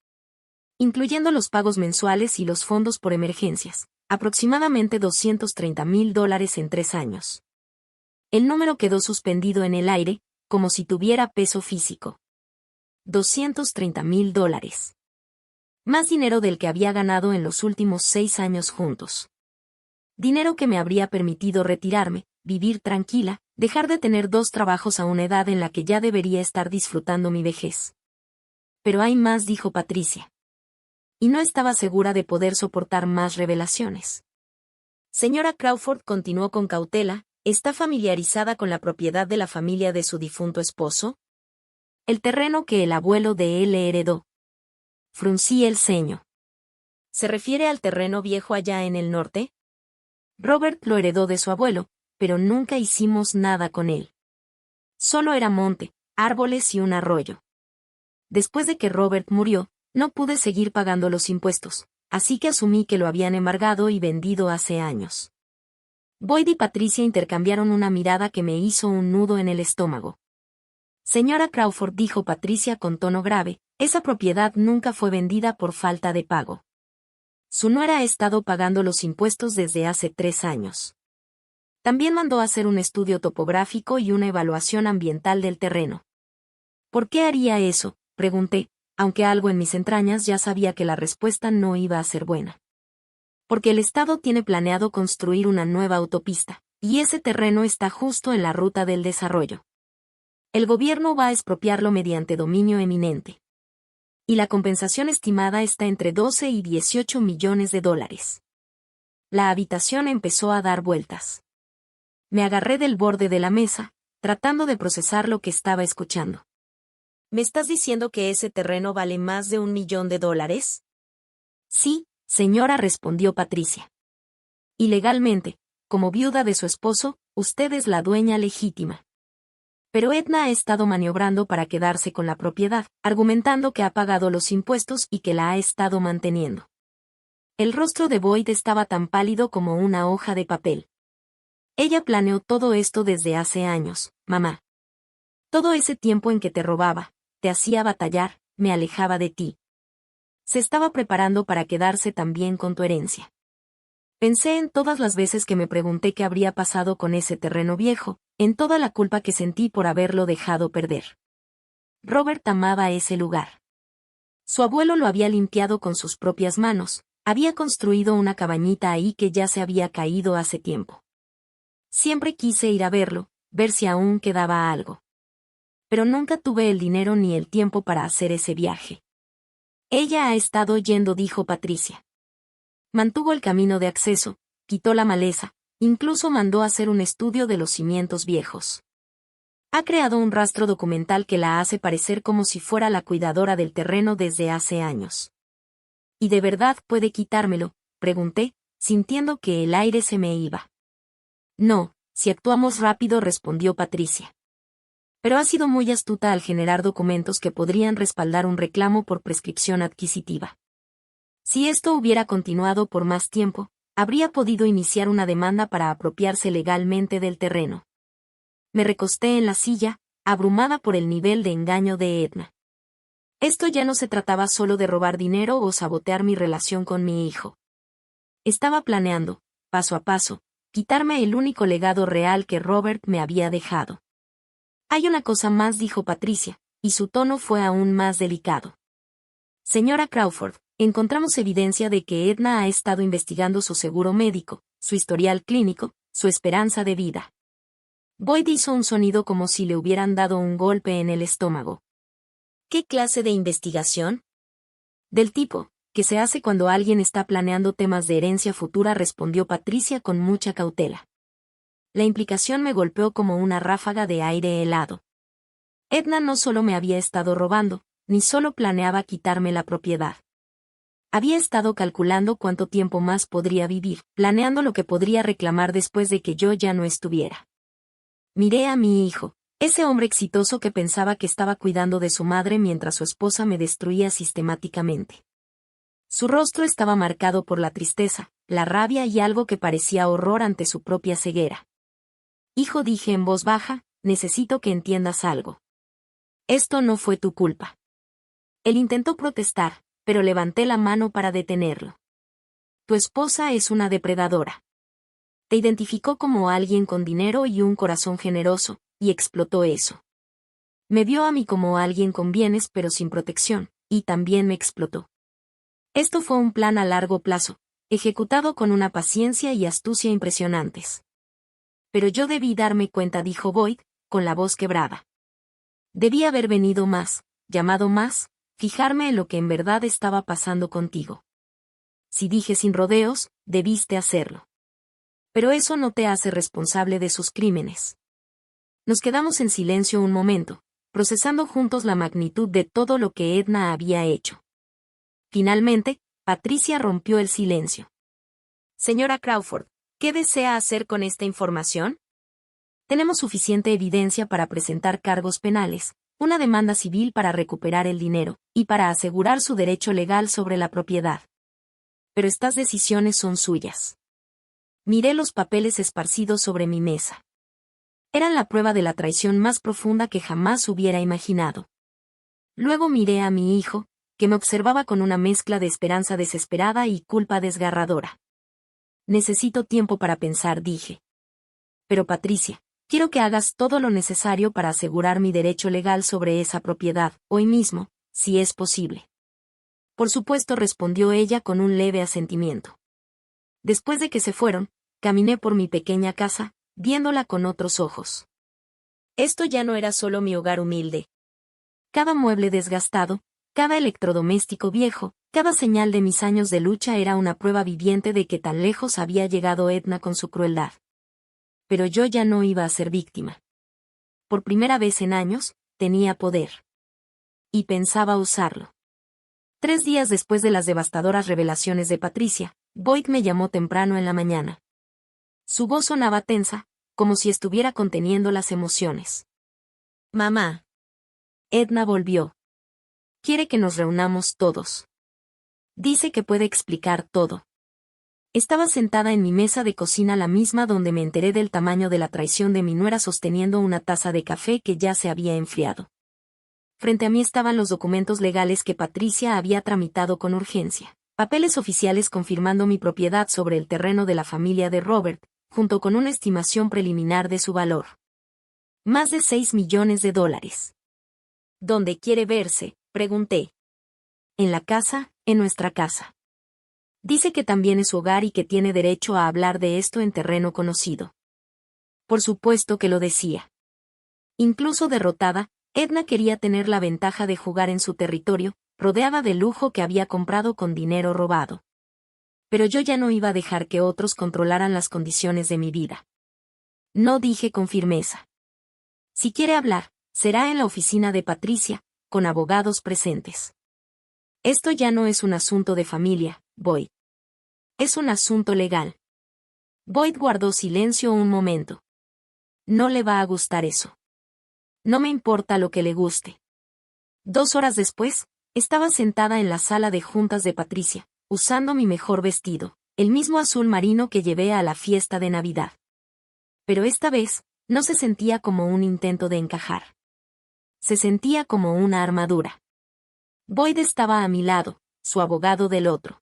Incluyendo los pagos mensuales y los fondos por emergencias, aproximadamente $230,000 en 3 años. El número quedó suspendido en el aire, como si tuviera peso físico. $230,000. Más dinero del que había ganado en los últimos 6 años juntos. Dinero que me habría permitido retirarme, vivir tranquila, dejar de tener 2 trabajos a una edad en la que ya debería estar disfrutando mi vejez. Pero hay más, dijo Patricia. Y no estaba segura de poder soportar más revelaciones. Señora Crawford, continuó con cautela, ¿está familiarizada con la propiedad de la familia de su difunto esposo? El terreno que el abuelo de él le heredó. Fruncí el ceño. ¿Se refiere al terreno viejo allá en el norte? Robert lo heredó de su abuelo, pero nunca hicimos nada con él. Solo era monte, árboles y un arroyo. Después de que Robert murió, no pude seguir pagando los impuestos, así que asumí que lo habían embargado y vendido hace años. Boyd y Patricia intercambiaron una mirada que me hizo un nudo en el estómago. Señora Crawford, dijo Patricia con tono grave, esa propiedad nunca fue vendida por falta de pago. Su nuera ha estado pagando los impuestos desde hace 3 años. También mandó hacer un estudio topográfico y una evaluación ambiental del terreno. ¿Por qué haría eso?, pregunté, aunque algo en mis entrañas ya sabía que la respuesta no iba a ser buena. Porque el Estado tiene planeado construir una nueva autopista, y ese terreno está justo en la ruta del desarrollo. El gobierno va a expropiarlo mediante dominio eminente. Y la compensación estimada está entre 12 y 18 millones de dólares. La habitación empezó a dar vueltas. Me agarré del borde de la mesa, tratando de procesar lo que estaba escuchando. ¿Me estás diciendo que ese terreno vale más de $1 millón? Sí, señora, respondió Patricia. Y legalmente, como viuda de su esposo, usted es la dueña legítima. Pero Edna ha estado maniobrando para quedarse con la propiedad, argumentando que ha pagado los impuestos y que la ha estado manteniendo. El rostro de Boyd estaba tan pálido como una hoja de papel. Ella planeó todo esto desde hace años, mamá. Todo ese tiempo en que te robaba, te hacía batallar, me alejaba de ti. Se estaba preparando para quedarse también con tu herencia. Pensé en todas las veces que me pregunté qué habría pasado con ese terreno viejo, en toda la culpa que sentí por haberlo dejado perder. Robert amaba ese lugar. Su abuelo lo había limpiado con sus propias manos, había construido una cabañita ahí que ya se había caído hace tiempo. Siempre quise ir a verlo, ver si aún quedaba algo. Pero nunca tuve el dinero ni el tiempo para hacer ese viaje. Ella ha estado yendo, dijo Patricia. Mantuvo el camino de acceso, quitó la maleza, incluso mandó hacer un estudio de los cimientos viejos. Ha creado un rastro documental que la hace parecer como si fuera la cuidadora del terreno desde hace años. ¿Y de verdad puede quitármelo?, pregunté, sintiendo que el aire se me iba. No, si actuamos rápido, respondió Patricia. Pero ha sido muy astuta al generar documentos que podrían respaldar un reclamo por prescripción adquisitiva. Si esto hubiera continuado por más tiempo, habría podido iniciar una demanda para apropiarse legalmente del terreno. Me recosté en la silla, abrumada por el nivel de engaño de Edna. Esto ya no se trataba solo de robar dinero o sabotear mi relación con mi hijo. Estaba planeando, paso a paso, quitarme el único legado real que Robert me había dejado. Hay una cosa más, dijo Patricia, y su tono fue aún más delicado. Señora Crawford, encontramos evidencia de que Edna ha estado investigando su seguro médico, su historial clínico, su esperanza de vida. Boyd hizo un sonido como si le hubieran dado un golpe en el estómago. ¿Qué clase de investigación? Del tipo que se hace cuando alguien está planeando temas de herencia futura, respondió Patricia con mucha cautela. La implicación me golpeó como una ráfaga de aire helado. Edna no solo me había estado robando, ni solo planeaba quitarme la propiedad. Había estado calculando cuánto tiempo más podría vivir, planeando lo que podría reclamar después de que yo ya no estuviera. Miré a mi hijo, ese hombre exitoso que pensaba que estaba cuidando de su madre mientras su esposa me destruía sistemáticamente. Su rostro estaba marcado por la tristeza, la rabia y algo que parecía horror ante su propia ceguera. Hijo, dije en voz baja, necesito que entiendas algo. Esto no fue tu culpa. Él intentó protestar, pero levanté la mano para detenerlo. Tu esposa es una depredadora. Te identificó como alguien con dinero y un corazón generoso, y explotó eso. Me vio a mí como alguien con bienes pero sin protección, y también me explotó. Esto fue un plan a largo plazo, ejecutado con una paciencia y astucia impresionantes. Pero yo debí darme cuenta, dijo Boyd, con la voz quebrada. Debí haber venido más, llamado más, fijarme en lo que en verdad estaba pasando contigo. Si dije sin rodeos, debiste hacerlo. Pero eso no te hace responsable de sus crímenes. Nos quedamos en silencio un momento, procesando juntos la magnitud de todo lo que Edna había hecho. Finalmente, Patricia rompió el silencio. Señora Crawford, ¿qué desea hacer con esta información? Tenemos suficiente evidencia para presentar cargos penales, una demanda civil para recuperar el dinero, y para asegurar su derecho legal sobre la propiedad. Pero estas decisiones son suyas. Miré los papeles esparcidos sobre mi mesa. Eran la prueba de la traición más profunda que jamás hubiera imaginado. Luego miré a mi hijo, que me observaba con una mezcla de esperanza desesperada y culpa desgarradora. Necesito tiempo para pensar, dije. Pero Patricia, quiero que hagas todo lo necesario para asegurar mi derecho legal sobre esa propiedad, hoy mismo, si es posible. Por supuesto, respondió ella con un leve asentimiento. Después de que se fueron, caminé por mi pequeña casa, viéndola con otros ojos. Esto ya no era solo mi hogar humilde. Cada mueble desgastado, cada electrodoméstico viejo, cada señal de mis años de lucha era una prueba viviente de que tan lejos había llegado Edna con su crueldad. Pero yo ya no iba a ser víctima. Por primera vez en años, tenía poder. Y pensaba usarlo. 3 días después de las devastadoras revelaciones de Patricia, Boyd me llamó temprano en la mañana. Su voz sonaba tensa, como si estuviera conteniendo las emociones. Mamá. Edna volvió. Quiere que nos reunamos todos. Dice que puede explicar todo. Estaba sentada en mi mesa de cocina, la misma donde me enteré del tamaño de la traición de mi nuera, sosteniendo una taza de café que ya se había enfriado. Frente a mí estaban los documentos legales que Patricia había tramitado con urgencia. Papeles oficiales confirmando mi propiedad sobre el terreno de la familia de Robert, junto con una estimación preliminar de su valor. Más de $6 millones. ¿Dónde quiere verse?, pregunté. En la casa, en nuestra casa. Dice que también es su hogar y que tiene derecho a hablar de esto en terreno conocido. Por supuesto que lo decía. Incluso derrotada, Edna quería tener la ventaja de jugar en su territorio, rodeada de lujo que había comprado con dinero robado. Pero yo ya no iba a dejar que otros controlaran las condiciones de mi vida. No, dije con firmeza. Si quiere hablar, será en la oficina de Patricia, con abogados presentes. Esto ya no es un asunto de familia, Boyd. Es un asunto legal. Boyd guardó silencio un momento. No le va a gustar eso. No me importa lo que le guste. 2 horas después, estaba sentada en la sala de juntas de Patricia, usando mi mejor vestido, el mismo azul marino que llevé a la fiesta de Navidad. Pero esta vez, no se sentía como un intento de encajar. Se sentía como una armadura. Boyd estaba a mi lado, su abogado del otro.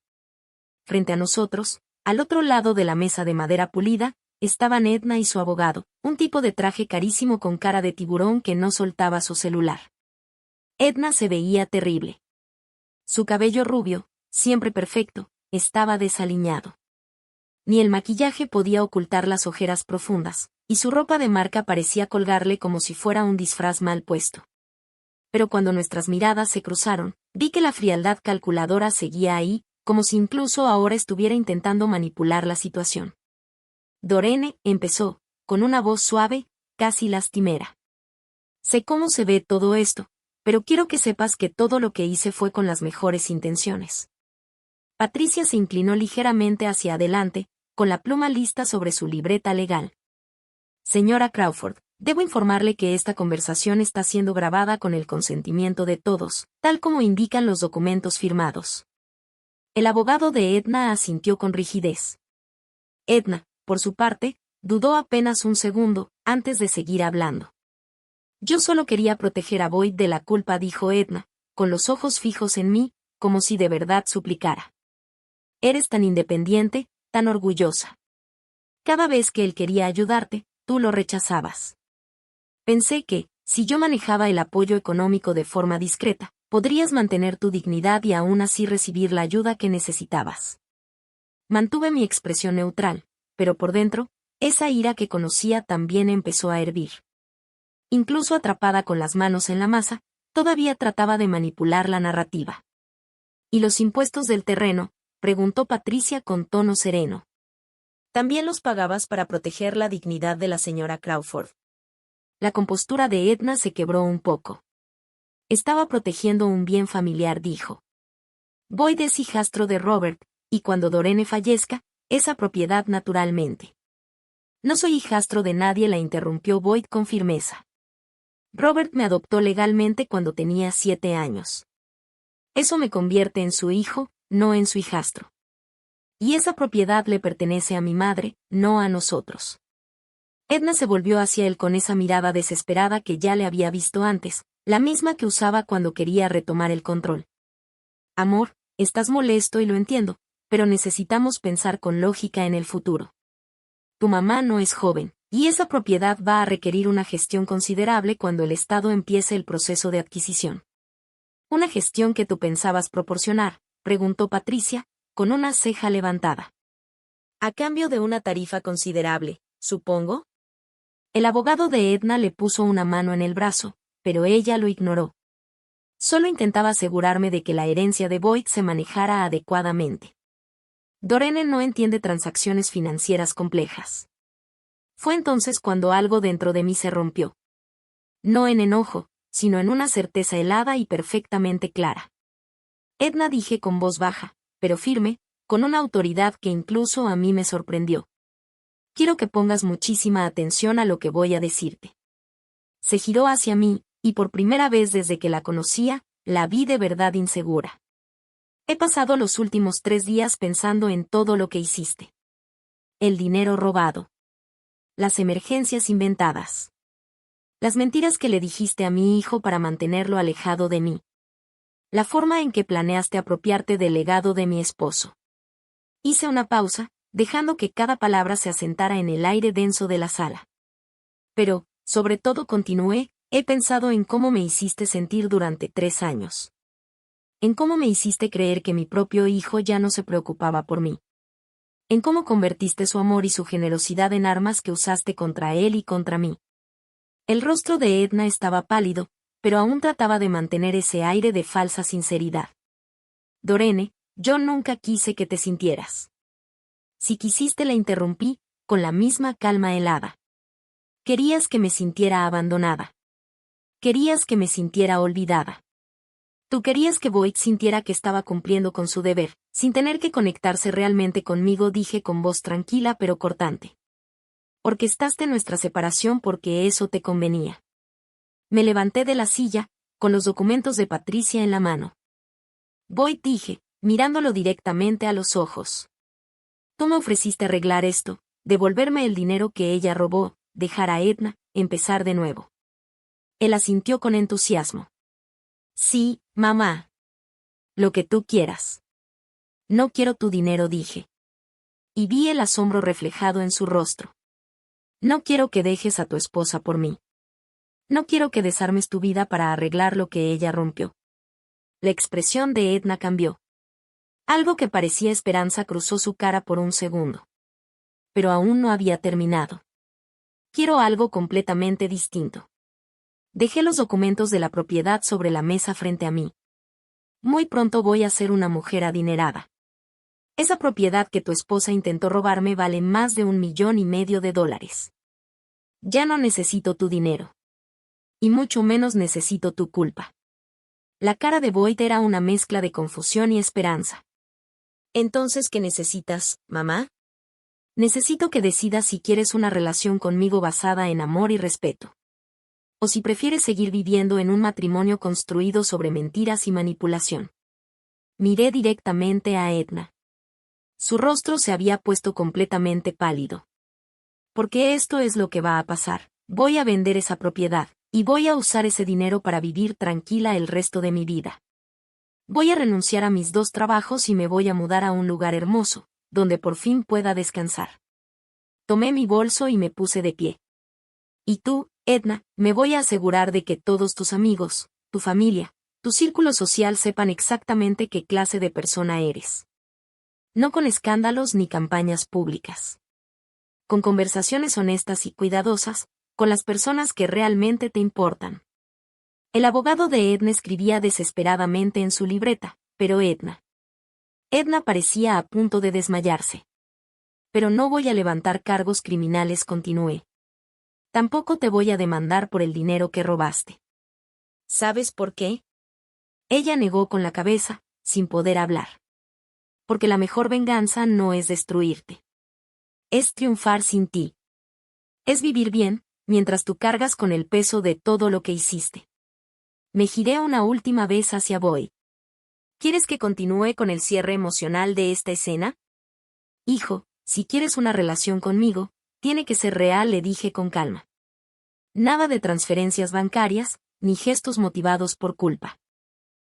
Frente a nosotros, al otro lado de la mesa de madera pulida, estaban Edna y su abogado, un tipo de traje carísimo con cara de tiburón que no soltaba su celular. Edna se veía terrible. Su cabello rubio, siempre perfecto, estaba desaliñado. Ni el maquillaje podía ocultar las ojeras profundas, y su ropa de marca parecía colgarle como si fuera un disfraz mal puesto. Pero cuando nuestras miradas se cruzaron, vi que la frialdad calculadora seguía ahí, como si incluso ahora estuviera intentando manipular la situación. Dorene, empezó, con una voz suave, casi lastimera. Sé cómo se ve todo esto, pero quiero que sepas que todo lo que hice fue con las mejores intenciones. Patricia se inclinó ligeramente hacia adelante, con la pluma lista sobre su libreta legal. Señora Crawford, debo informarle que esta conversación está siendo grabada con el consentimiento de todos, tal como indican los documentos firmados. El abogado de Edna asintió con rigidez. Edna, por su parte, dudó apenas un segundo, antes de seguir hablando. Yo solo quería proteger a Boyd de la culpa, dijo Edna, con los ojos fijos en mí, como si de verdad suplicara. Eres tan independiente, tan orgullosa. Cada vez que él quería ayudarte, tú lo rechazabas. Pensé que, si yo manejaba el apoyo económico de forma discreta, podrías mantener tu dignidad y aún así recibir la ayuda que necesitabas. Mantuve mi expresión neutral, pero por dentro, esa ira que conocía también empezó a hervir. Incluso atrapada con las manos en la masa, todavía trataba de manipular la narrativa. ¿Y los impuestos del terreno?, preguntó Patricia con tono sereno. También los pagabas para proteger la dignidad de la señora Crawford. La compostura de Edna se quebró un poco. Estaba protegiendo un bien familiar, dijo. Boyd es hijastro de Robert, y cuando Dorene fallezca, esa propiedad naturalmente. No soy hijastro de nadie, la interrumpió Boyd con firmeza. Robert me adoptó legalmente cuando tenía 7 años. Eso me convierte en su hijo, no en su hijastro. Y esa propiedad le pertenece a mi madre, no a nosotros. Edna se volvió hacia él con esa mirada desesperada que ya le había visto antes, la misma que usaba cuando quería retomar el control. Amor, estás molesto y lo entiendo, pero necesitamos pensar con lógica en el futuro. Tu mamá no es joven, y esa propiedad va a requerir una gestión considerable cuando el Estado empiece el proceso de adquisición. ¿Una gestión que tú pensabas proporcionar?, preguntó Patricia, con una ceja levantada. A cambio de una tarifa considerable, supongo. El abogado de Edna le puso una mano en el brazo, pero ella lo ignoró. Solo intentaba asegurarme de que la herencia de Boyd se manejara adecuadamente. Dorene no entiende transacciones financieras complejas. Fue entonces cuando algo dentro de mí se rompió. No en enojo, sino en una certeza helada y perfectamente clara. Edna, dije con voz baja, pero firme, con una autoridad que incluso a mí me sorprendió. Quiero que pongas muchísima atención a lo que voy a decirte. Se giró hacia mí, y por primera vez desde que la conocía, la vi de verdad insegura. He pasado los últimos 3 días pensando en todo lo que hiciste. El dinero robado. Las emergencias inventadas. Las mentiras que le dijiste a mi hijo para mantenerlo alejado de mí. La forma en que planeaste apropiarte del legado de mi esposo. Hice una pausa, dejando que cada palabra se asentara en el aire denso de la sala. Pero, sobre todo, continué, he pensado en cómo me hiciste sentir durante 3 años. En cómo me hiciste creer que mi propio hijo ya no se preocupaba por mí. En cómo convertiste su amor y su generosidad en armas que usaste contra él y contra mí. El rostro de Edna estaba pálido, pero aún trataba de mantener ese aire de falsa sinceridad. Dorene, yo nunca quise que te sintieras. Si quisiste, la interrumpí, con la misma calma helada. Querías que me sintiera abandonada. Querías que me sintiera olvidada. Tú querías que Boyd sintiera que estaba cumpliendo con su deber, sin tener que conectarse realmente conmigo, dije con voz tranquila pero cortante. Orquestaste nuestra separación porque eso te convenía. Me levanté de la silla, con los documentos de Patricia en la mano. Boyd, dije, mirándolo directamente a los ojos. Tú me ofreciste arreglar esto, devolverme el dinero que ella robó, dejar a Edna, empezar de nuevo. Él asintió con entusiasmo. Sí, mamá. Lo que tú quieras. No quiero tu dinero, dije. Y vi el asombro reflejado en su rostro. No quiero que dejes a tu esposa por mí. No quiero que desarmes tu vida para arreglar lo que ella rompió. La expresión de Edna cambió. Algo que parecía esperanza cruzó su cara por un segundo. Pero aún no había terminado. Quiero algo completamente distinto. Dejé los documentos de la propiedad sobre la mesa frente a mí. Muy pronto voy a ser una mujer adinerada. Esa propiedad que tu esposa intentó robarme vale más de $1,500,000. Ya no necesito tu dinero. Y mucho menos necesito tu culpa. La cara de Boyd era una mezcla de confusión y esperanza. Entonces, ¿qué necesitas, mamá? Necesito que decidas si quieres una relación conmigo basada en amor y respeto. O si prefieres seguir viviendo en un matrimonio construido sobre mentiras y manipulación. Miré directamente a Edna. Su rostro se había puesto completamente pálido. Porque esto es lo que va a pasar. Voy a vender esa propiedad, y voy a usar ese dinero para vivir tranquila el resto de mi vida. Voy a renunciar a mis 2 trabajos y me voy a mudar a un lugar hermoso, donde por fin pueda descansar. Tomé mi bolso y me puse de pie. Y tú, Edna, me voy a asegurar de que todos tus amigos, tu familia, tu círculo social sepan exactamente qué clase de persona eres. No con escándalos ni campañas públicas. Con conversaciones honestas y cuidadosas, con las personas que realmente te importan. El abogado de Edna escribía desesperadamente en su libreta, pero Edna parecía a punto de desmayarse. Pero no voy a levantar cargos criminales, continué. Tampoco te voy a demandar por el dinero que robaste. ¿Sabes por qué? Ella negó con la cabeza, sin poder hablar. Porque la mejor venganza no es destruirte. Es triunfar sin ti. Es vivir bien, mientras tú cargas con el peso de todo lo que hiciste. Me giré una última vez hacia Boyd. ¿Quieres que continúe con el cierre emocional de esta escena? Hijo, si quieres una relación conmigo, tiene que ser real, le dije con calma. Nada de transferencias bancarias, ni gestos motivados por culpa.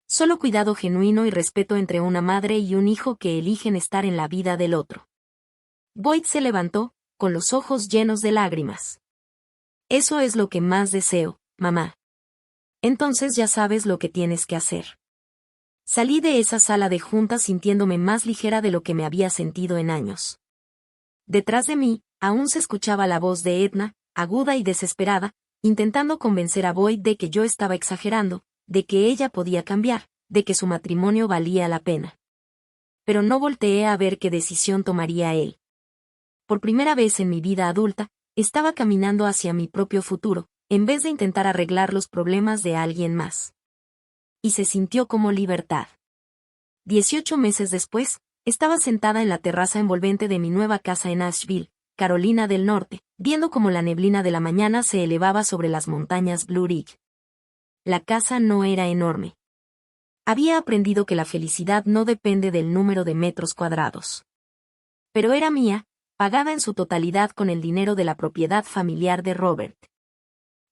Solo cuidado genuino y respeto entre una madre y un hijo que eligen estar en la vida del otro. Boyd se levantó, con los ojos llenos de lágrimas. Eso es lo que más deseo, mamá. Entonces ya sabes lo que tienes que hacer. Salí de esa sala de juntas sintiéndome más ligera de lo que me había sentido en años. Detrás de mí, aún se escuchaba la voz de Edna, aguda y desesperada, intentando convencer a Boyd de que yo estaba exagerando, de que ella podía cambiar, de que su matrimonio valía la pena. Pero no volteé a ver qué decisión tomaría él. Por primera vez en mi vida adulta, estaba caminando hacia mi propio futuro, en vez de intentar arreglar los problemas de alguien más. Y se sintió como libertad. 18 meses después, estaba sentada en la terraza envolvente de mi nueva casa en Asheville, Carolina del Norte, viendo cómo la neblina de la mañana se elevaba sobre las montañas Blue Ridge. La casa no era enorme. Había aprendido que la felicidad no depende del número de metros cuadrados. Pero era mía, pagada en su totalidad con el dinero de la propiedad familiar de Robert.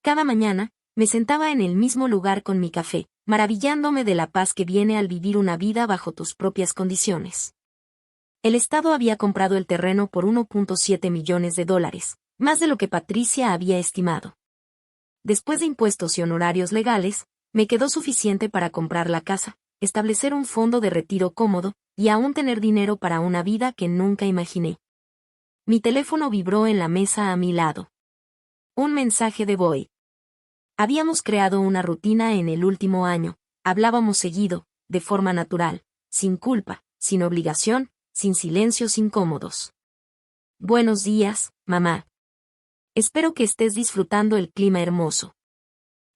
Cada mañana, me sentaba en el mismo lugar con mi café, maravillándome de la paz que viene al vivir una vida bajo tus propias condiciones. El Estado había comprado el terreno por $1.7 millones, más de lo que Patricia había estimado. Después de impuestos y honorarios legales, me quedó suficiente para comprar la casa, establecer un fondo de retiro cómodo, y aún tener dinero para una vida que nunca imaginé. Mi teléfono vibró en la mesa a mi lado. Un mensaje de Boyd. Habíamos creado una rutina en el último año, hablábamos seguido, de forma natural, sin culpa, sin obligación, sin silencios incómodos. Buenos días, mamá. Espero que estés disfrutando el clima hermoso.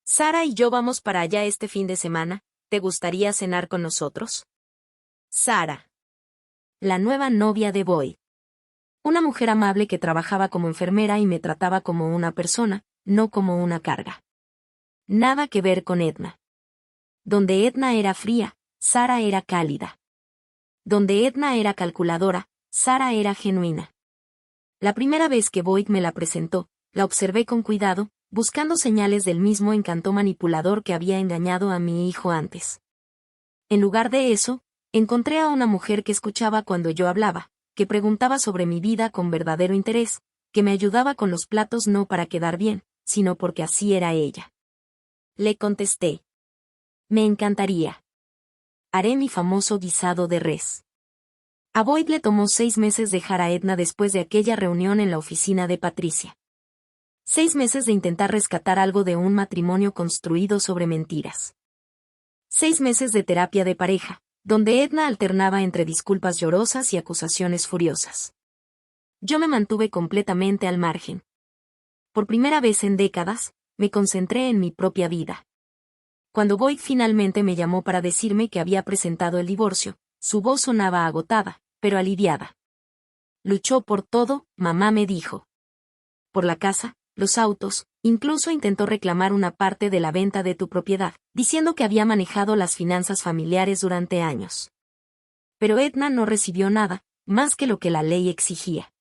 Sara y yo vamos para allá este fin de semana. ¿Te gustaría cenar con nosotros? Sara. La nueva novia de Boyd. Una mujer amable que trabajaba como enfermera y me trataba como una persona, no como una carga. Nada que ver con Edna. Donde Edna era fría, Sara era cálida. Donde Edna era calculadora, Sara era genuina. La primera vez que Boyd me la presentó, la observé con cuidado, buscando señales del mismo encanto manipulador que había engañado a mi hijo antes. En lugar de eso, encontré a una mujer que escuchaba cuando yo hablaba, que preguntaba sobre mi vida con verdadero interés, que me ayudaba con los platos no para quedar bien, sino porque así era ella. Le contesté. Me encantaría. Haré mi famoso guisado de res. A Boyd le tomó 6 meses dejar a Edna después de aquella reunión en la oficina de Patricia. 6 meses de intentar rescatar algo de un matrimonio construido sobre mentiras. 6 meses de terapia de pareja, donde Edna alternaba entre disculpas llorosas y acusaciones furiosas. Yo me mantuve completamente al margen. Por primera vez en décadas, me concentré en mi propia vida. Cuando Boyd finalmente me llamó para decirme que había presentado el divorcio, su voz sonaba agotada, pero aliviada. Luchó por todo, mamá me dijo. Por la casa, los autos, incluso intentó reclamar una parte de la venta de tu propiedad, diciendo que había manejado las finanzas familiares durante años. Pero Edna no recibió nada, más que lo que la ley exigía.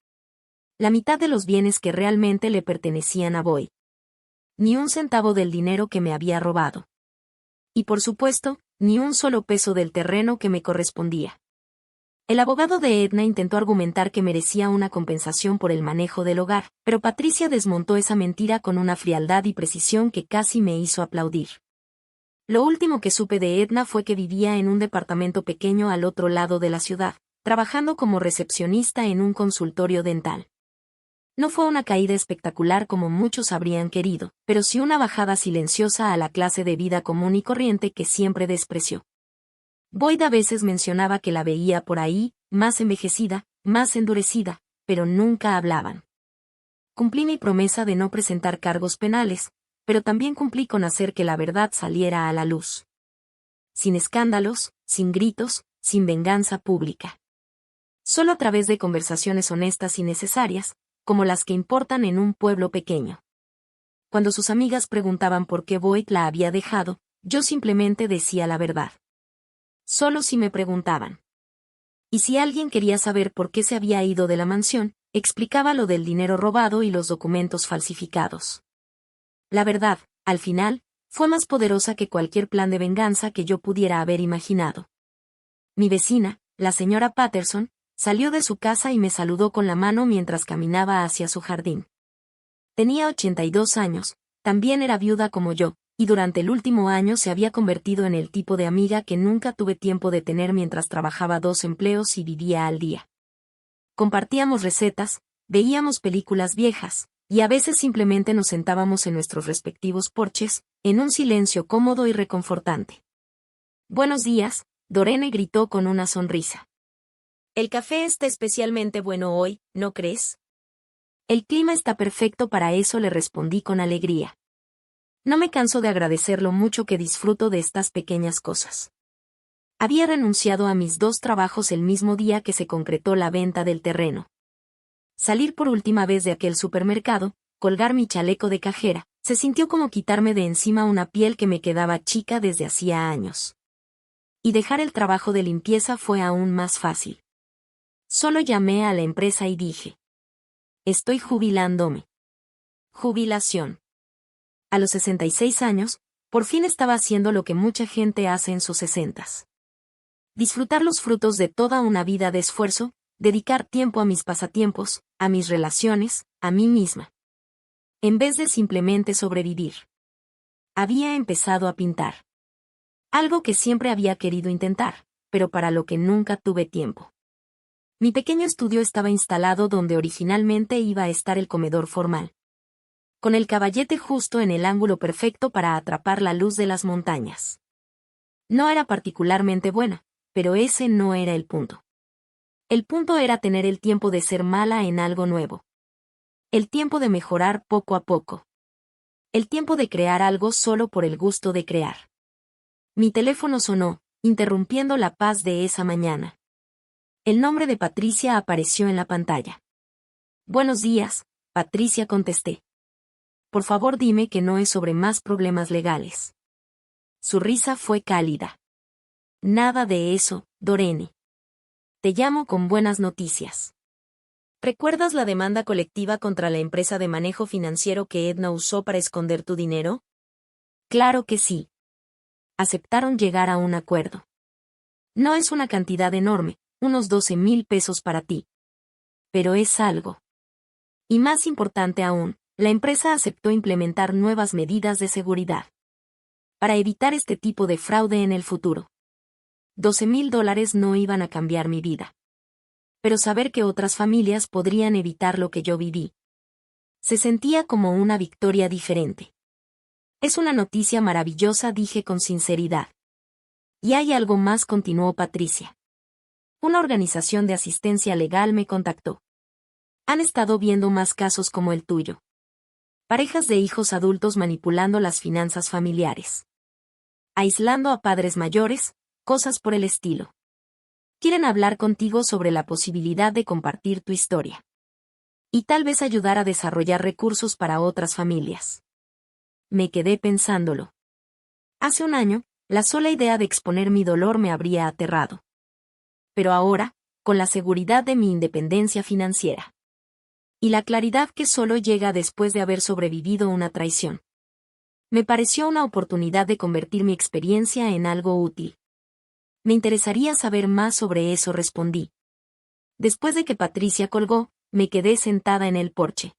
La mitad de los bienes que realmente le pertenecían a Boyd. Ni un centavo del dinero que me había robado. Y por supuesto, ni un solo peso del terreno que me correspondía. El abogado de Edna intentó argumentar que merecía una compensación por el manejo del hogar, pero Patricia desmontó esa mentira con una frialdad y precisión que casi me hizo aplaudir. Lo último que supe de Edna fue que vivía en un departamento pequeño al otro lado de la ciudad, trabajando como recepcionista en un consultorio dental. No fue una caída espectacular como muchos habrían querido, pero sí una bajada silenciosa a la clase de vida común y corriente que siempre despreció. Boyd a veces mencionaba que la veía por ahí, más envejecida, más endurecida, pero nunca hablaban. Cumplí mi promesa de no presentar cargos penales, pero también cumplí con hacer que la verdad saliera a la luz. Sin escándalos, sin gritos, sin venganza pública. Solo a través de conversaciones honestas y necesarias, como las que importan en un pueblo pequeño. Cuando sus amigas preguntaban por qué Boyd la había dejado, yo simplemente decía la verdad. Solo si me preguntaban. Y si alguien quería saber por qué se había ido de la mansión, explicaba lo del dinero robado y los documentos falsificados. La verdad, al final, fue más poderosa que cualquier plan de venganza que yo pudiera haber imaginado. Mi vecina, la señora Patterson, salió de su casa y me saludó con la mano mientras caminaba hacia su jardín. Tenía 82 años, también era viuda como yo, y durante el último año se había convertido en el tipo de amiga que nunca tuve tiempo de tener mientras trabajaba 2 empleos y vivía al día. Compartíamos recetas, veíamos películas viejas, y a veces simplemente nos sentábamos en nuestros respectivos porches, en un silencio cómodo y reconfortante. Buenos días, Dorene gritó con una sonrisa. El café está especialmente bueno hoy, ¿no crees? El clima está perfecto para eso, le respondí con alegría. No me canso de agradecer lo mucho que disfruto de estas pequeñas cosas. Había renunciado a mis 2 trabajos el mismo día que se concretó la venta del terreno. Salir por última vez de aquel supermercado, colgar mi chaleco de cajera, se sintió como quitarme de encima una piel que me quedaba chica desde hacía años. Y dejar el trabajo de limpieza fue aún más fácil. Solo llamé a la empresa y dije: estoy jubilándome. Jubilación. A los 66 años, por fin estaba haciendo lo que mucha gente hace en sus 60s. Disfrutar los frutos de toda una vida de esfuerzo, dedicar tiempo a mis pasatiempos, a mis relaciones, a mí misma. En vez de simplemente sobrevivir. Había empezado a pintar. Algo que siempre había querido intentar, pero para lo que nunca tuve tiempo. Mi pequeño estudio estaba instalado donde originalmente iba a estar el comedor formal. Con el caballete justo en el ángulo perfecto para atrapar la luz de las montañas. No era particularmente buena, pero ese no era el punto. El punto era tener el tiempo de ser mala en algo nuevo. El tiempo de mejorar poco a poco. El tiempo de crear algo solo por el gusto de crear. Mi teléfono sonó, interrumpiendo la paz de esa mañana. El nombre de Patricia apareció en la pantalla. Buenos días, Patricia, contesté. Por favor, dime que no es sobre más problemas legales. Su risa fue cálida. Nada de eso, Dorene. Te llamo con buenas noticias. ¿Recuerdas la demanda colectiva contra la empresa de manejo financiero que Edna usó para esconder tu dinero? Claro que sí. Aceptaron llegar a un acuerdo. No es una cantidad enorme, unos 12,000 pesos para ti. Pero es algo. Y más importante aún, la empresa aceptó implementar nuevas medidas de seguridad para evitar este tipo de fraude en el futuro. $12,000 no iban a cambiar mi vida. Pero saber que otras familias podrían evitar lo que yo viví. Se sentía como una victoria diferente. Es una noticia maravillosa, dije con sinceridad. Y hay algo más, continuó Patricia. Una organización de asistencia legal me contactó. Han estado viendo más casos como el tuyo. Parejas de hijos adultos manipulando las finanzas familiares. Aislando a padres mayores, cosas por el estilo. Quieren hablar contigo sobre la posibilidad de compartir tu historia. Y tal vez ayudar a desarrollar recursos para otras familias. Me quedé pensándolo. Hace un año, la sola idea de exponer mi dolor me habría aterrado. Pero ahora, con la seguridad de mi independencia financiera. Y la claridad que solo llega después de haber sobrevivido una traición. Me pareció una oportunidad de convertir mi experiencia en algo útil. Me interesaría saber más sobre eso, respondí. Después de que Patricia colgó, me quedé sentada en el porche.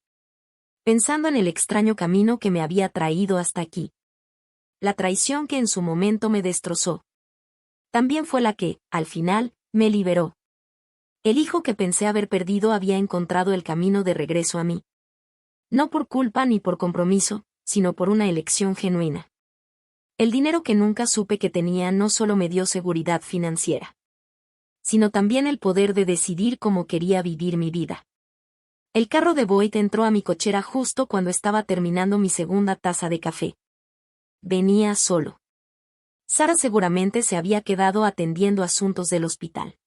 Pensando en el extraño camino que me había traído hasta aquí. La traición que en su momento me destrozó. También fue la que, al final, me liberó. El hijo que pensé haber perdido había encontrado el camino de regreso a mí. No por culpa ni por compromiso, sino por una elección genuina. El dinero que nunca supe que tenía no solo me dio seguridad financiera, sino también el poder de decidir cómo quería vivir mi vida. El carro de Boyd entró a mi cochera justo cuando estaba terminando mi segunda taza de café. Venía solo. Sara seguramente se había quedado atendiendo asuntos del hospital.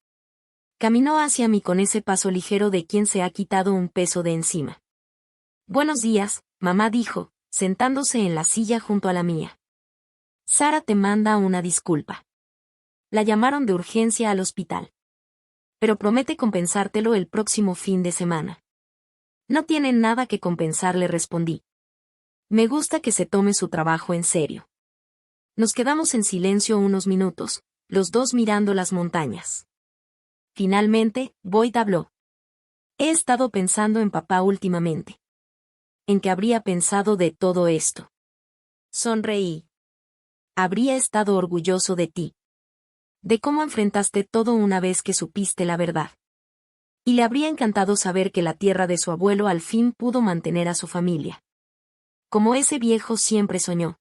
Caminó hacia mí con ese paso ligero de quien se ha quitado un peso de encima. Buenos días, mamá, dijo, sentándose en la silla junto a la mía. Sara te manda una disculpa. La llamaron de urgencia al hospital. Pero promete compensártelo el próximo fin de semana. No tiene nada que compensar, le respondí. Me gusta que se tome su trabajo en serio. Nos quedamos en silencio unos minutos, los dos mirando las montañas. Finalmente, Boyd habló. He estado pensando en papá últimamente. ¿En qué habría pensado de todo esto? Sonreí. Habría estado orgulloso de ti. De cómo enfrentaste todo una vez que supiste la verdad. Y le habría encantado saber que la tierra de su abuelo al fin pudo mantener a su familia. Como ese viejo siempre soñó.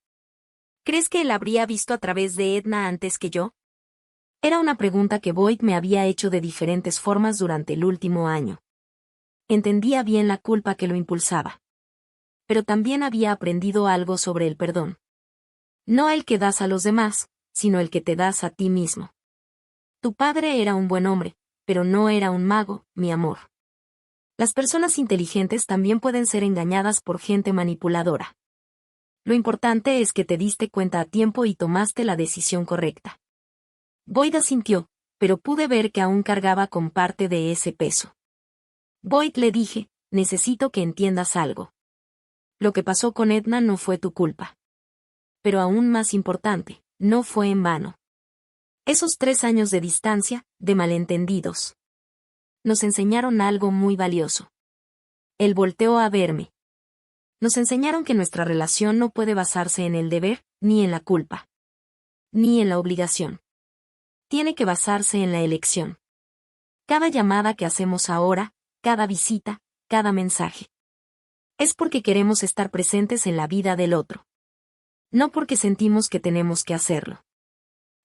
¿Crees que él habría visto a través de Edna antes que yo? Era una pregunta que Boyd me había hecho de diferentes formas durante el último año. Entendía bien la culpa que lo impulsaba. Pero también había aprendido algo sobre el perdón. No el que das a los demás, sino el que te das a ti mismo. Tu padre era un buen hombre, pero no era un mago, mi amor. Las personas inteligentes también pueden ser engañadas por gente manipuladora. Lo importante es que te diste cuenta a tiempo y tomaste la decisión correcta. Boyd asintió, pero pude ver que aún cargaba con parte de ese peso. Boyd, le dije, necesito que entiendas algo. Lo que pasó con Edna no fue tu culpa. Pero aún más importante, no fue en vano. Esos 3 años de distancia, de malentendidos, nos enseñaron algo muy valioso. Él volteó a verme. Nos enseñaron que nuestra relación no puede basarse en el deber, ni en la culpa, ni en la obligación. Tiene que basarse en la elección. Cada llamada que hacemos ahora, cada visita, cada mensaje. Es porque queremos estar presentes en la vida del otro. No porque sentimos que tenemos que hacerlo.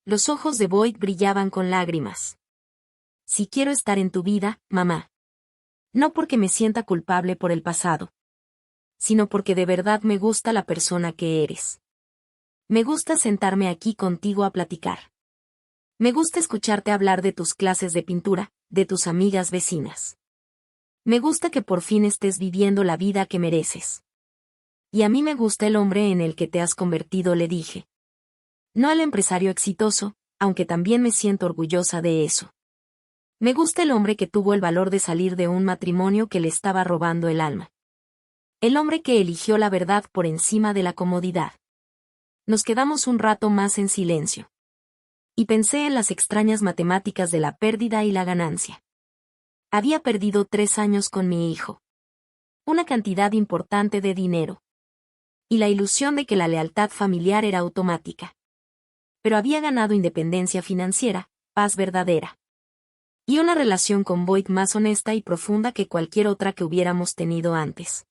Los ojos de Boyd brillaban con lágrimas. Si quiero estar en tu vida, mamá. No porque me sienta culpable por el pasado, sino porque de verdad me gusta la persona que eres. Me gusta sentarme aquí contigo a platicar. Me gusta escucharte hablar de tus clases de pintura, de tus amigas vecinas. Me gusta que por fin estés viviendo la vida que mereces. Y a mí me gusta el hombre en el que te has convertido, le dije. No el empresario exitoso, aunque también me siento orgullosa de eso. Me gusta el hombre que tuvo el valor de salir de un matrimonio que le estaba robando el alma. El hombre que eligió la verdad por encima de la comodidad. Nos quedamos un rato más en silencio. Y pensé en las extrañas matemáticas de la pérdida y la ganancia. Había perdido 3 años con mi hijo. Una cantidad importante de dinero. Y la ilusión de que la lealtad familiar era automática. Pero había ganado independencia financiera, paz verdadera. Y una relación con Boyd más honesta y profunda que cualquier otra que hubiéramos tenido antes.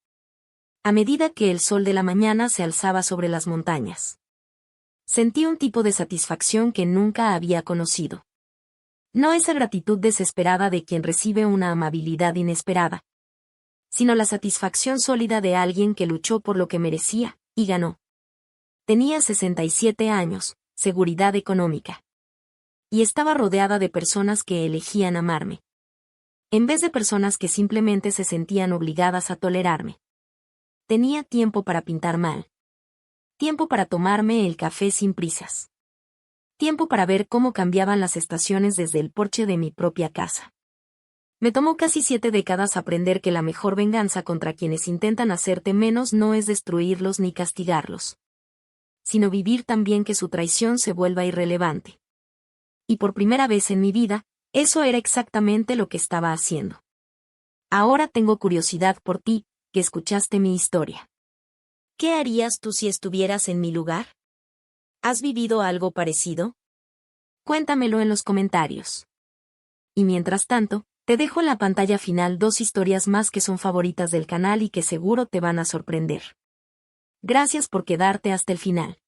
A medida que el sol de la mañana se alzaba sobre las montañas, sentí un tipo de satisfacción que nunca había conocido. No esa gratitud desesperada de quien recibe una amabilidad inesperada, sino la satisfacción sólida de alguien que luchó por lo que merecía, y ganó. Tenía 67 años, seguridad económica. Y estaba rodeada de personas que elegían amarme. En vez de personas que simplemente se sentían obligadas a tolerarme. Tenía tiempo para pintar mal. Tiempo para tomarme el café sin prisas. Tiempo para ver cómo cambiaban las estaciones desde el porche de mi propia casa. Me tomó casi 7 décadas aprender que la mejor venganza contra quienes intentan hacerte menos no es destruirlos ni castigarlos, sino vivir tan bien que su traición se vuelva irrelevante. Y por primera vez en mi vida, eso era exactamente lo que estaba haciendo. Ahora tengo curiosidad por ti, que escuchaste mi historia. ¿Qué harías tú si estuvieras en mi lugar? ¿Has vivido algo parecido? Cuéntamelo en los comentarios. Y mientras tanto, te dejo en la pantalla final 2 historias más que son favoritas del canal y que seguro te van a sorprender. Gracias por quedarte hasta el final.